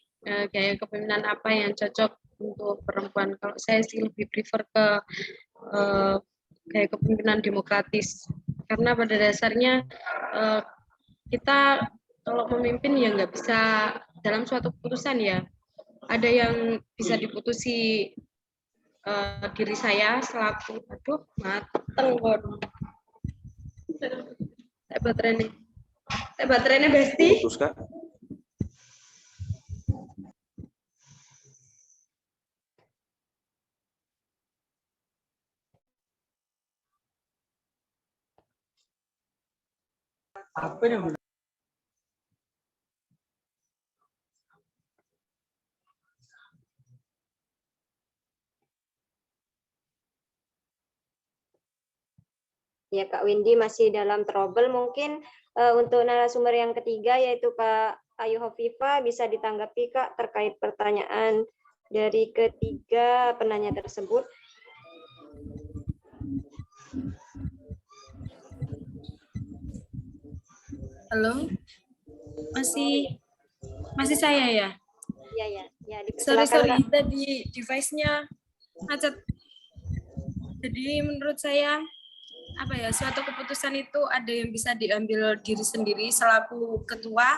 Gaya kepemimpinan apa yang cocok untuk perempuan? Kalau saya sih lebih prefer ke gaya kepemimpinan demokratis. Karena pada dasarnya kita kalau memimpin ya nggak bisa dalam suatu keputusan ya. Ada yang bisa diputusi diri saya selaku, aduh mateng waduh. Saya baterainya Besti. Putus, Kak. Apa yang Ya, Kak Windy masih dalam trouble. Mungkin untuk narasumber yang ketiga yaitu Kak Ayu Hovifa, bisa ditanggapi Kak terkait pertanyaan dari ketiga penanya tersebut. Halo, masih saya ya? Iya ya. Sorry, tadi device-nya macet. Jadi menurut saya suatu keputusan itu ada yang bisa diambil diri sendiri selaku ketua,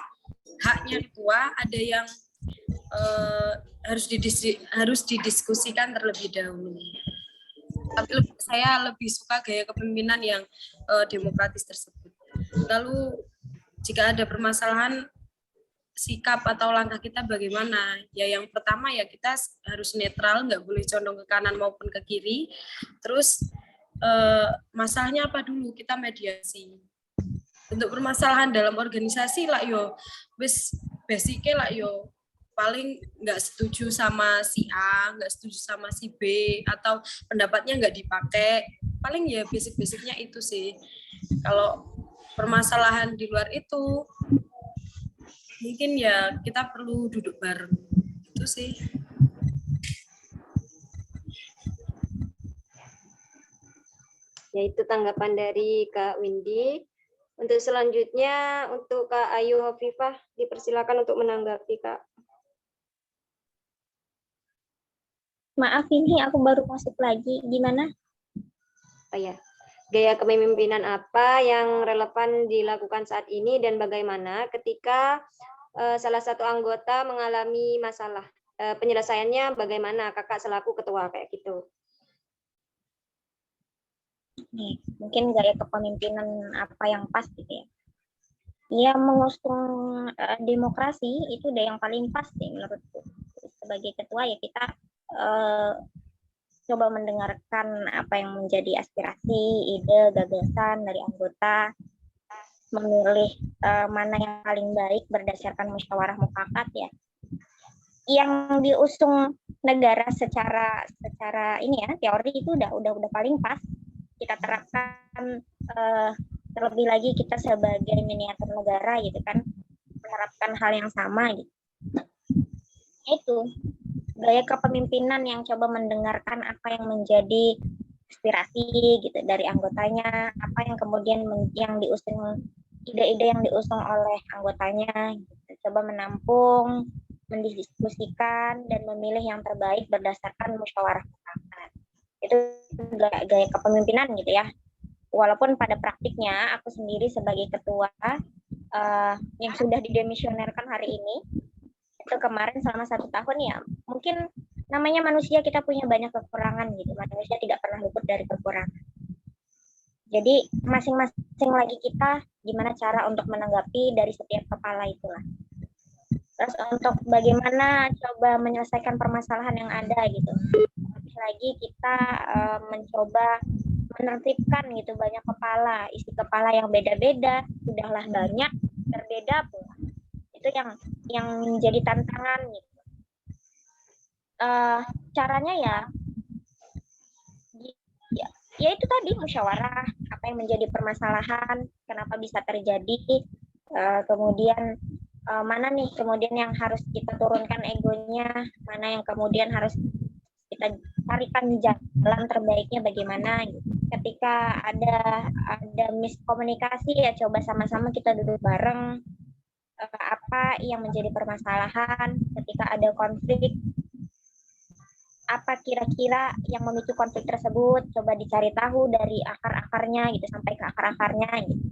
haknya ketua, ada yang harus didiskusikan terlebih dahulu. Tapi saya lebih suka gaya kepemimpinan yang demokratis tersebut. Lalu jika ada permasalahan, sikap atau langkah kita bagaimana? Ya yang pertama ya kita harus netral, nggak boleh condong ke kanan maupun ke kiri. Terus masalahnya apa dulu, kita mediasi. Untuk permasalahan dalam organisasi lah yo, wis basicnya lah yo, paling nggak setuju sama si A, nggak setuju sama si B, atau pendapatnya nggak dipakai, paling ya basic-basicnya itu sih. Kalau permasalahan di luar itu, mungkin ya kita perlu duduk bareng, itu sih. Yaitu tanggapan dari Kak Windy. Untuk selanjutnya, untuk Kak Ayu Hovifah, dipersilakan untuk menanggapi, Kak. Maaf, ini aku baru masuk lagi. Gimana? Oh ya, gaya kepemimpinan apa yang relevan dilakukan saat ini dan bagaimana ketika salah satu anggota mengalami masalah? Penyelesaiannya bagaimana, Kakak selaku ketua kayak gitu? Nih, mungkin gaya kepemimpinan apa yang pas gitu ya. Ya, mengusung demokrasi itu udah yang paling pas sih menurutku. Sebagai ketua ya kita coba mendengarkan apa yang menjadi aspirasi, ide, gagasan dari anggota, memilih mana yang paling baik berdasarkan musyawarah mufakat ya. Yang diusung negara secara ini ya, teori itu udah paling pas. Kita terapkan, terlebih lagi kita sebagai miniatur negara gitu kan, menerapkan hal yang sama gitu. Itu gaya kepemimpinan yang coba mendengarkan apa yang menjadi aspirasi gitu dari anggotanya, apa yang kemudian yang diusung ide-ide yang diusung oleh anggotanya, gitu. Coba menampung, mendiskusikan, dan memilih yang terbaik berdasarkan musyawarah mufakat. Itu gaya kepemimpinan gitu ya. Walaupun pada praktiknya aku sendiri sebagai ketua yang sudah didemisionerkan hari ini, itu kemarin selama 1 tahun ya, mungkin namanya manusia, kita punya banyak kekurangan gitu. Manusia tidak pernah luput dari kekurangan. Jadi masing-masing lagi kita gimana cara untuk menanggapi dari setiap kepala itulah. Terus untuk bagaimana coba menyelesaikan permasalahan yang ada gitu. Lebih lagi kita mencoba menertibkan gitu banyak kepala, isi kepala yang beda-beda, sudahlah banyak, berbeda pula. Itu yang menjadi tantangan gitu. Caranya ya itu tadi musyawarah, apa yang menjadi permasalahan, kenapa bisa terjadi, kemudian mana nih kemudian yang harus kita turunkan egonya, mana yang kemudian harus kita carikan jalan terbaiknya bagaimana gitu. Ketika ada miskomunikasi ya coba sama-sama kita duduk bareng, apa yang menjadi permasalahan, ketika ada konflik apa kira-kira yang memicu konflik tersebut, coba dicari tahu dari akar-akarnya gitu, sampai ke akar-akarnya gitu.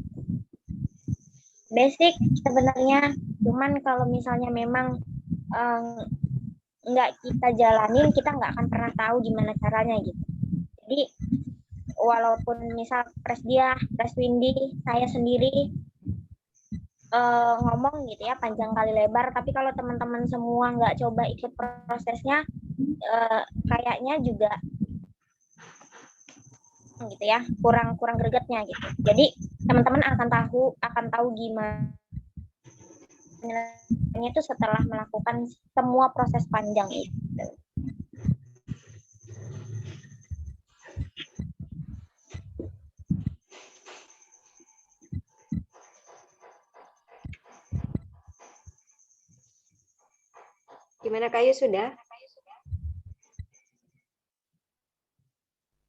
Basic sebenarnya, cuman kalau misalnya memang nggak kita jalanin, kita nggak akan pernah tahu gimana caranya gitu. Jadi walaupun misal Pres Windy, saya sendiri ngomong gitu ya panjang kali lebar, tapi kalau teman-teman semua nggak coba ikut prosesnya, kayaknya juga gitu ya kurang gregetnya gitu. Jadi teman-teman akan tahu gimana itu setelah melakukan semua proses panjang itu. Gimana Kayu, sudah?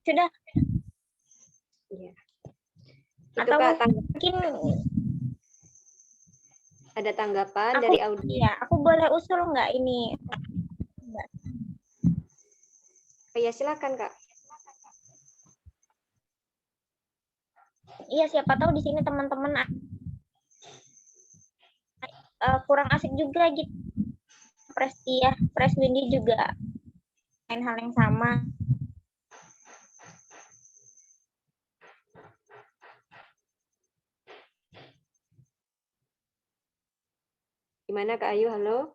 Sudah. Iya. Atau mungkin ada tanggapan dari audiens? Iya, aku boleh usul nggak ini? Oh, ya silakan Kak. Iya, siapa tahu di sini teman-teman kurang asik juga gitu. Pres Windy juga main hal yang sama. Gimana Kak Ayu, halo?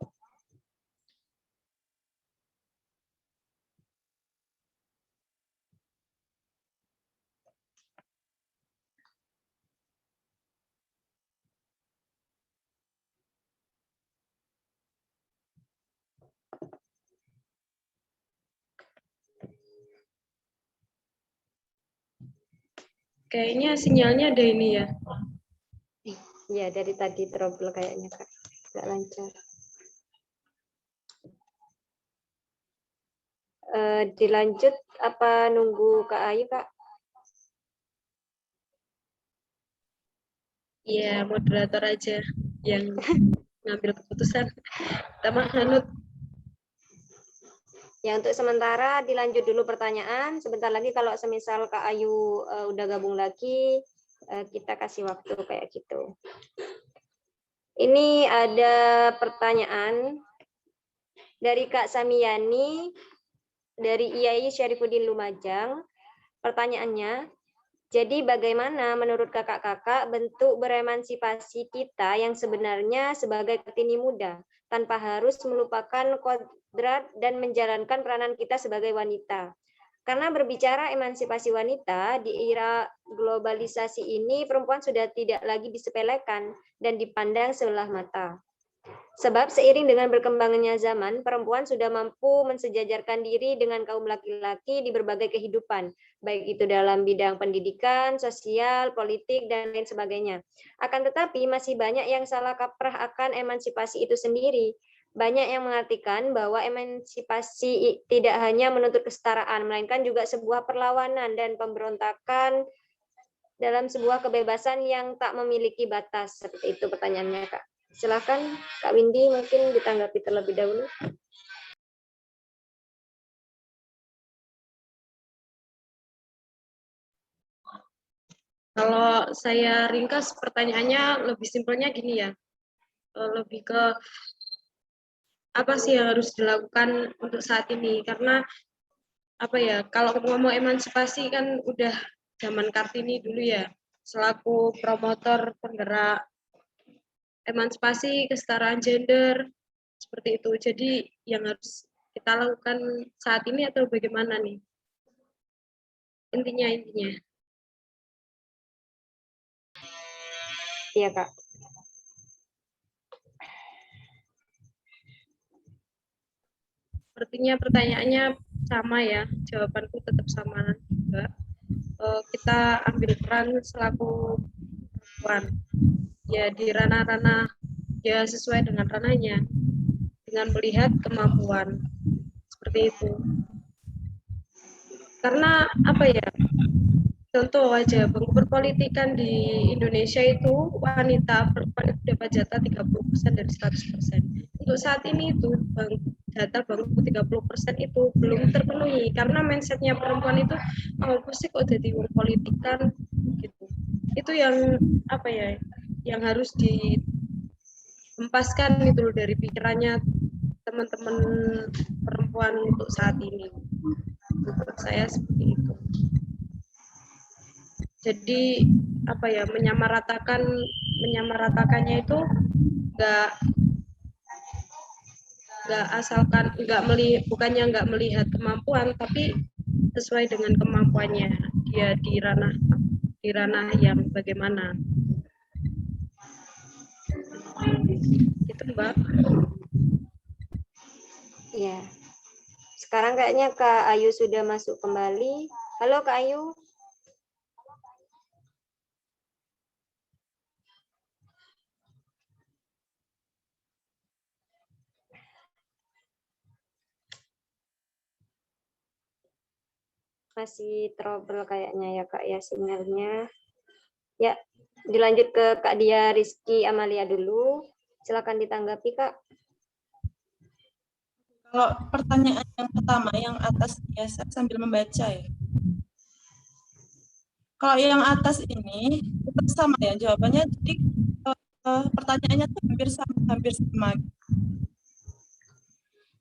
Kayaknya sinyalnya ada ini ya. Iya, dari tadi trouble kayaknya Kak. Nggak lancar. Dilanjut apa nunggu Kak Ayu, Kak? Iya, moderator aja yang ngambil keputusan. Kita manut. Ya, untuk sementara dilanjut dulu pertanyaan. Sebentar lagi kalau semisal Kak Ayu udah gabung lagi, kita kasih waktu kayak gitu. Ini ada pertanyaan dari Kak Samiyani dari IAI Syarifuddin Lumajang. Pertanyaannya, jadi bagaimana menurut kakak-kakak bentuk beremansipasi kita yang sebenarnya sebagai Kartini muda tanpa harus melupakan kodrat dan menjalankan peranan kita sebagai wanita? Karena berbicara emansipasi wanita di era globalisasi ini, perempuan sudah tidak lagi disepelekan dan dipandang sebelah mata. Sebab seiring dengan berkembangnya zaman, perempuan sudah mampu mensejajarkan diri dengan kaum laki-laki di berbagai kehidupan, baik itu dalam bidang pendidikan, sosial, politik, dan lain sebagainya. Akan tetapi masih banyak yang salah kaprah akan emansipasi itu sendiri. Banyak yang mengartikan bahwa emansipasi tidak hanya menuntut kesetaraan, melainkan juga sebuah perlawanan dan pemberontakan dalam sebuah kebebasan yang tak memiliki batas. Seperti itu pertanyaannya, Kak. Silakan Kak Windy mungkin ditanggapi terlebih dahulu. Kalau saya ringkas pertanyaannya lebih simpelnya gini ya, lebih ke apa sih yang harus dilakukan untuk saat ini, karena apa ya, kalau ngomong emansipasi kan udah zaman Kartini dulu ya, selaku promotor penggerak emansipasi kesetaraan gender seperti itu. Jadi yang harus kita lakukan saat ini atau bagaimana nih? Intinya. Iya, Kak. Sepertinya pertanyaannya sama ya, jawabanku tetap sama juga. Kita ambil peran selaku perempuan ya di ranah-ranah ya sesuai dengan ranahnya, dengan melihat kemampuan seperti itu. Karena apa ya, contoh aja perpolitikan di Indonesia itu wanita perempuan itu dapat jatah 30% dari 100%. Untuk saat ini itu data bangku 30% itu belum terpenuhi karena mindsetnya perempuan itu apa sih kok jadi politikan gitu. Itu yang apa ya, yang harus dihempaskan itu dari pikirannya teman-teman perempuan untuk saat ini. Menurut saya seperti itu. Jadi apa ya, menyamaratakannya itu nggak asalkan bukannya nggak melihat kemampuan, tapi sesuai dengan kemampuannya dia di ranah yang bagaimana. Itu Mbak. Iya. Sekarang kayaknya Kak Ayu sudah masuk kembali. Halo Kak Ayu. Masih trouble kayaknya ya Kak ya sinyalnya. Ya, dilanjut ke Kak Dia Rizky Amalia dulu. Silakan ditanggapi Kak. Kalau pertanyaan yang pertama, yang atas biasa sambil membaca ya. Kalau yang atas ini tetap sama ya jawabannya. Jadi pertanyaannya tuh hampir sama.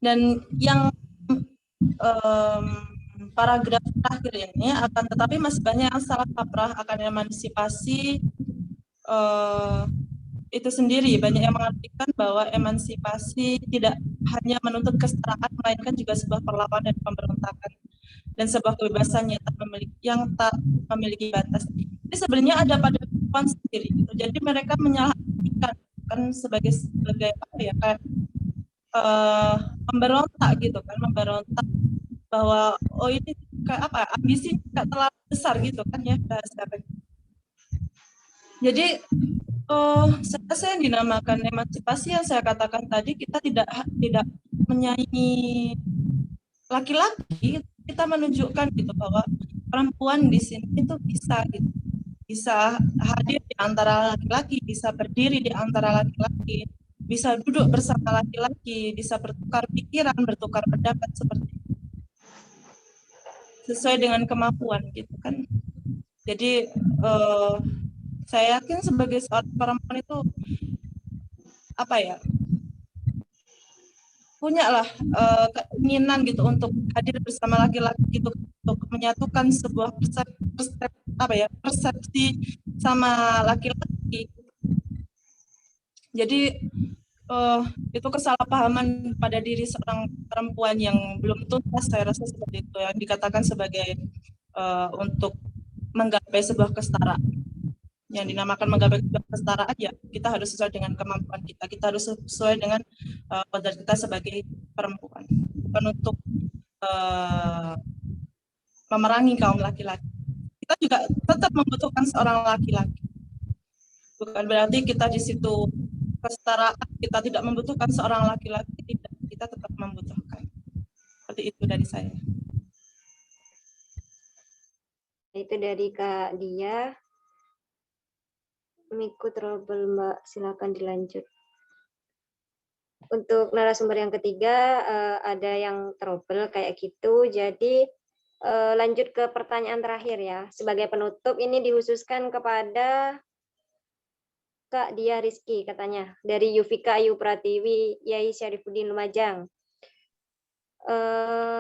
Dan yang paragraf terakhir ini akan tetapi masih banyak yang salah kaprah akan emansipasi itu sendiri. Banyak yang mengartikan bahwa emansipasi tidak hanya menuntut kesetaraan, melainkan juga sebuah perlawanan dan pemberontakan dan sebuah kebebasan yang tak memiliki batas. Jadi sebenarnya ada pada perempuan sendiri. Gitu. Jadi mereka menyalahkan kan sebagai apa ya, kayak memberontak gitu kan, memberontak bahwa oh ini kayak apa, ambisi nggak terlalu besar gitu kan ya bahasa. Jadi saya yang dinamakan emansipasi yang saya katakan tadi, kita tidak menyaingi laki-laki, kita menunjukkan gitu bahwa perempuan di sini itu bisa gitu, bisa hadir di antara laki-laki, bisa berdiri di antara laki-laki, bisa duduk bersama laki-laki, bisa bertukar pikiran, bertukar pendapat seperti itu. Sesuai dengan kemampuan gitu kan. Jadi saya yakin sebagai seorang perempuan itu apa ya, punyalah keinginan gitu untuk hadir bersama laki-laki gitu, untuk menyatukan sebuah persepsi sama laki-laki. Jadi itu kesalahpahaman pada diri seorang perempuan yang belum tuntas, saya rasa seperti itu yang dikatakan sebagai untuk menggapai sebuah kesetaraan. Yang dinamakan menggapai kesetaraan ya kita harus sesuai dengan kemampuan kita harus sesuai dengan kodrat kita sebagai perempuan, bukan untuk memerangi kaum laki-laki. Kita juga tetap membutuhkan seorang laki-laki, bukan berarti kita di situ kesetaraan kita tidak membutuhkan seorang laki-laki, tidak, kita tetap membutuhkan. Seperti itu dari saya. Itu dari Kak Dia. Miku trouble, Mbak. Silakan dilanjut. Untuk narasumber yang ketiga, ada yang trouble kayak gitu. Jadi, lanjut ke pertanyaan terakhir ya. Sebagai penutup, ini dihususkan kepada Kak Dia Rizky katanya. Dari Yufika Ayu Pratiwi, Yai Syarifuddin Lumajang.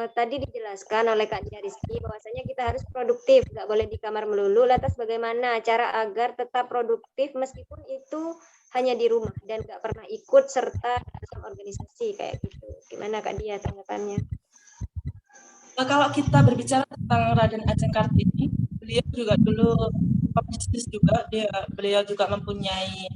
Tadi dijelaskan oleh Kak Dia Rizky bahwasanya kita harus produktif, nggak boleh di kamar melulu. Lantas bagaimana cara agar tetap produktif meskipun itu hanya di rumah dan nggak pernah ikut serta dalam organisasi kayak gitu. Gimana Kak Dia tanggapannya? Nah, kalau kita berbicara tentang Raden Ajeng Kartini, beliau juga dulu pebisnis juga, beliau juga mempunyai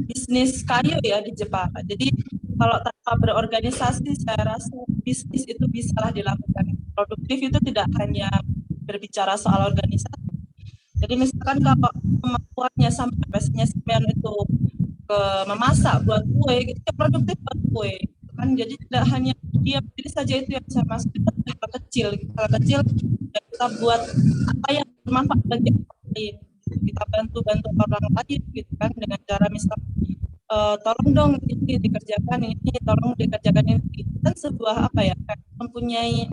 bisnis kayu ya di Jepara. Jadi kalau tanpa berorganisasi, saya rasa bisnis itu bisalah dilakukan. Produktif itu tidak hanya berbicara soal organisasi. Jadi misalkan kalau kemampuannya sampai passionnya sampean itu ke memasak buat kue, gitu ya produktif buat kue. Kan jadi tidak hanya dia berdiri saja itu yang saya maksud, itu hal kecil. Hal kecil ya kita buat apa yang bermanfaat bagi orang lain. Kita bantu orang lain gitu kan dengan cara misal tolong dong ini dikerjakan ini, tolong dikerjakan ini. Itu kan sebuah apa ya, mempunyai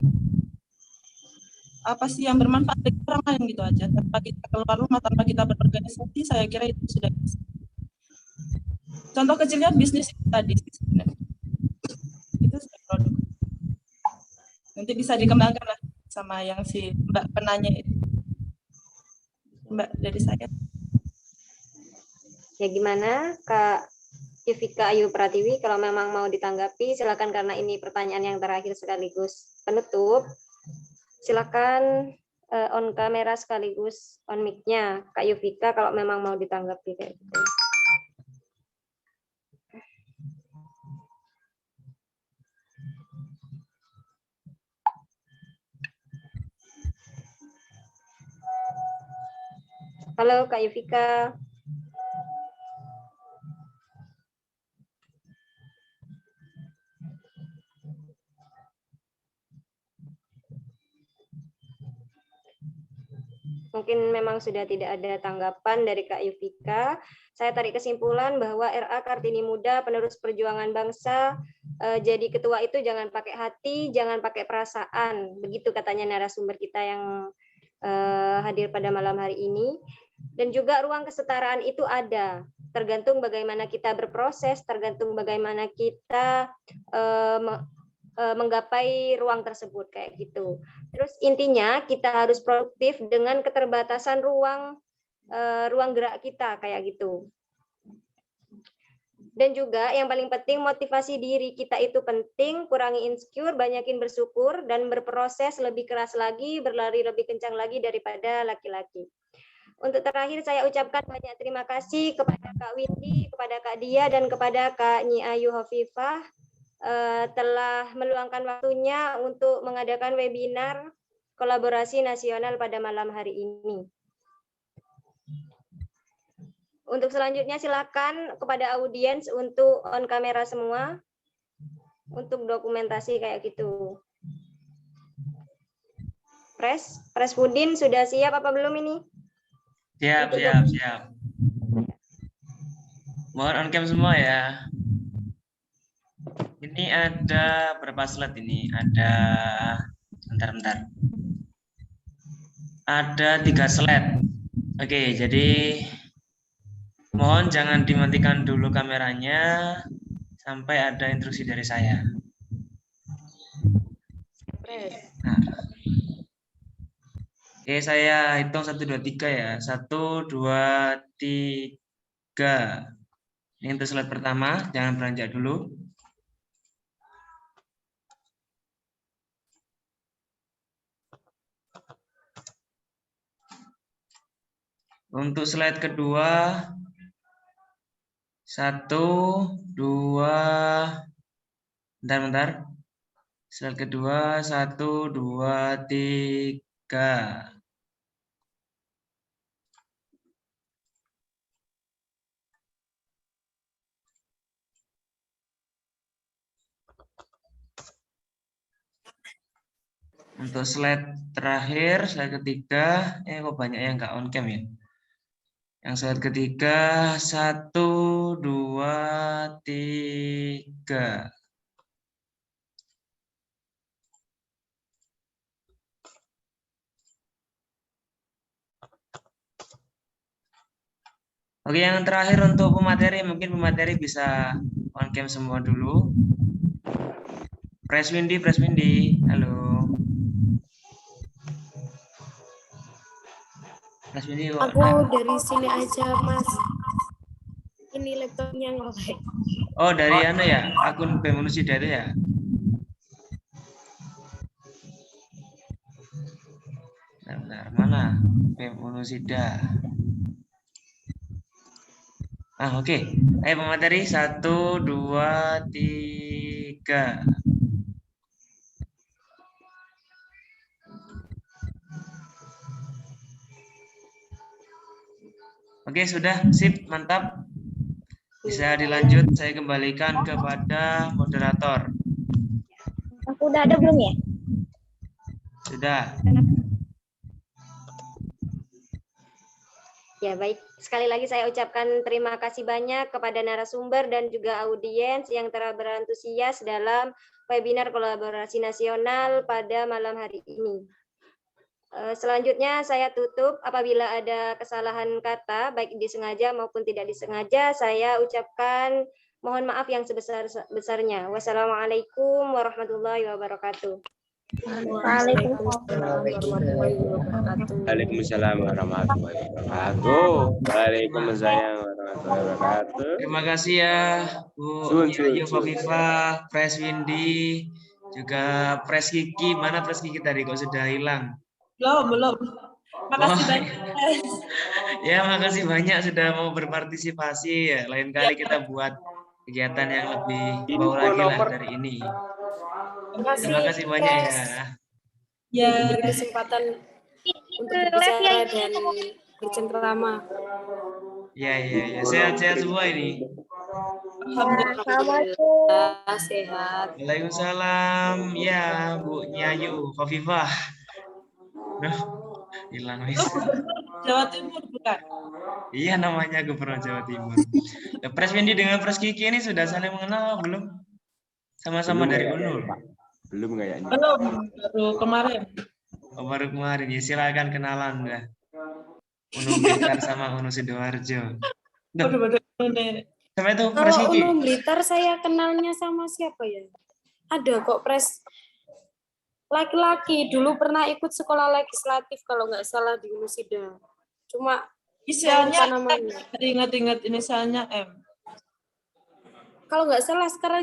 apa sih yang bermanfaat bagi orang lain gitu aja, tanpa kita keluar rumah, tanpa kita berorganisasi, saya kira itu sudah bisa. Contoh kecilnya bisnis itu tadi sebenarnya. Itu sudah produk. Nanti bisa dikembangkan lah sama yang si Mbak penanya itu. Mbak dari saya. Ya gimana Kak Yufika Ayu Pratiwi, kalau memang mau ditanggapi silakan, karena ini pertanyaan yang terakhir sekaligus penutup. Silakan on kamera sekaligus on mic-nya Kak Yufika kalau memang mau ditanggapi kayak gitu. Halo Kak Yufika. Mungkin memang sudah tidak ada tanggapan dari Kak Yufika. Saya tarik kesimpulan bahwa RA Kartini Muda penerus perjuangan bangsa, jadi ketua itu jangan pakai hati, jangan pakai perasaan. Begitu katanya narasumber kita yang hadir pada malam hari ini. Dan juga ruang kesetaraan itu ada. Tergantung bagaimana kita berproses, tergantung bagaimana kita menggapai ruang tersebut kayak gitu. Terus intinya kita harus produktif dengan keterbatasan ruang gerak kita kayak gitu. Dan juga yang paling penting motivasi diri kita itu penting, kurangi insecure, banyakin bersyukur dan berproses lebih keras lagi, berlari lebih kencang lagi daripada laki-laki. Untuk terakhir saya ucapkan banyak terima kasih kepada Kak Windy, kepada Kak Dia dan kepada Kak Nyi Ayu Hovifah telah meluangkan waktunya untuk mengadakan webinar kolaborasi nasional pada malam hari ini. Untuk selanjutnya silakan kepada audiens untuk on kamera semua untuk dokumentasi kayak gitu. Pres Pudin sudah siap apa belum ini? Siap. Mohon on cam semua ya. Ini ada berapa slide ini? Ada, bentar. Ada 3 slide. Oke, jadi mohon jangan dimatikan dulu kameranya sampai ada instruksi dari saya. Nah. Oke, saya hitung 1, 2, 3 ya. 1, 2, 3. Ini untuk slide pertama, jangan beranjak dulu. Untuk slide kedua, 1, 2, bentar. Slide kedua, 1, 2, 3. Untuk slide terakhir, slide ketiga, kok banyak yang nggak on cam ya? Yang slide ketiga, 1, 2, 3. Oke, yang terakhir untuk pemateri, mungkin pemateri bisa on cam semua dulu. Press Windy, halo. Press Windy kok. Aku dari sini aja, Mas. Ini laptopnya nge-lag. Oh, dari ya, akun BEM Unusida itu ya? Bentar, mana BEM Unusida? Oke. Ayo pemateri, 1, 2, 3. Oke, sudah, sip, mantap. Bisa dilanjut, saya kembalikan kepada moderator. Aku udah ada belum ya? Sudah. Ya, baik. Sekali lagi saya ucapkan terima kasih banyak kepada narasumber dan juga audiens yang telah berantusias dalam webinar kolaborasi nasional pada malam hari ini. Selanjutnya saya tutup. Apabila ada kesalahan kata, baik disengaja maupun tidak disengaja, saya ucapkan mohon maaf yang sebesar-besarnya. Wassalamualaikum warahmatullahi wabarakatuh. Waalaikumsalam warahmatullahi wabarakatuh. Waalaikumsalam warahmatullahi wabarakatuh. Terima kasih ya, Bu Yayu Khofifah, Pres Windy, juga Pres Kiki. Mana Pres Kiki tadi kok sudah hilang? Belum. Makasih banyak. Ya, makasih banyak sudah mau berpartisipasi ya. Lain kali kita buat kegiatan yang lebih bau lagi lah dari ini. Terima kasih banyak ya. Ya, diberi kesempatan untuk berbicara dan bercengkerama. Ya. Sehat-sehat semua ini. Alhamdulillah sehat. Waalaikumsalam. Ya, Bu Yayu Khofifah. Hilang wis. Jawa Timur bukan? Iya, namanya Gubernur Jawa Timur. Pres Windy dengan Pres Kiki ini sudah saling mengenal belum? Sama-sama dari UNUL. Belum kayaknya. Belum, baru kemarin. Baru kemarin. Ya, silakan kenalan dah. UNUL Blitar sama UNUL Sidoarjo. Sama itu Pres Kalau Kiki. UNU Blitar saya kenalnya sama siapa ya? Ada kok Pres laki-laki, dulu pernah ikut sekolah legislatif kalau nggak salah di Unusida. Cuma Inisialnya namanya. ingat-ingat inisialnya M. Kalau nggak salah sekarang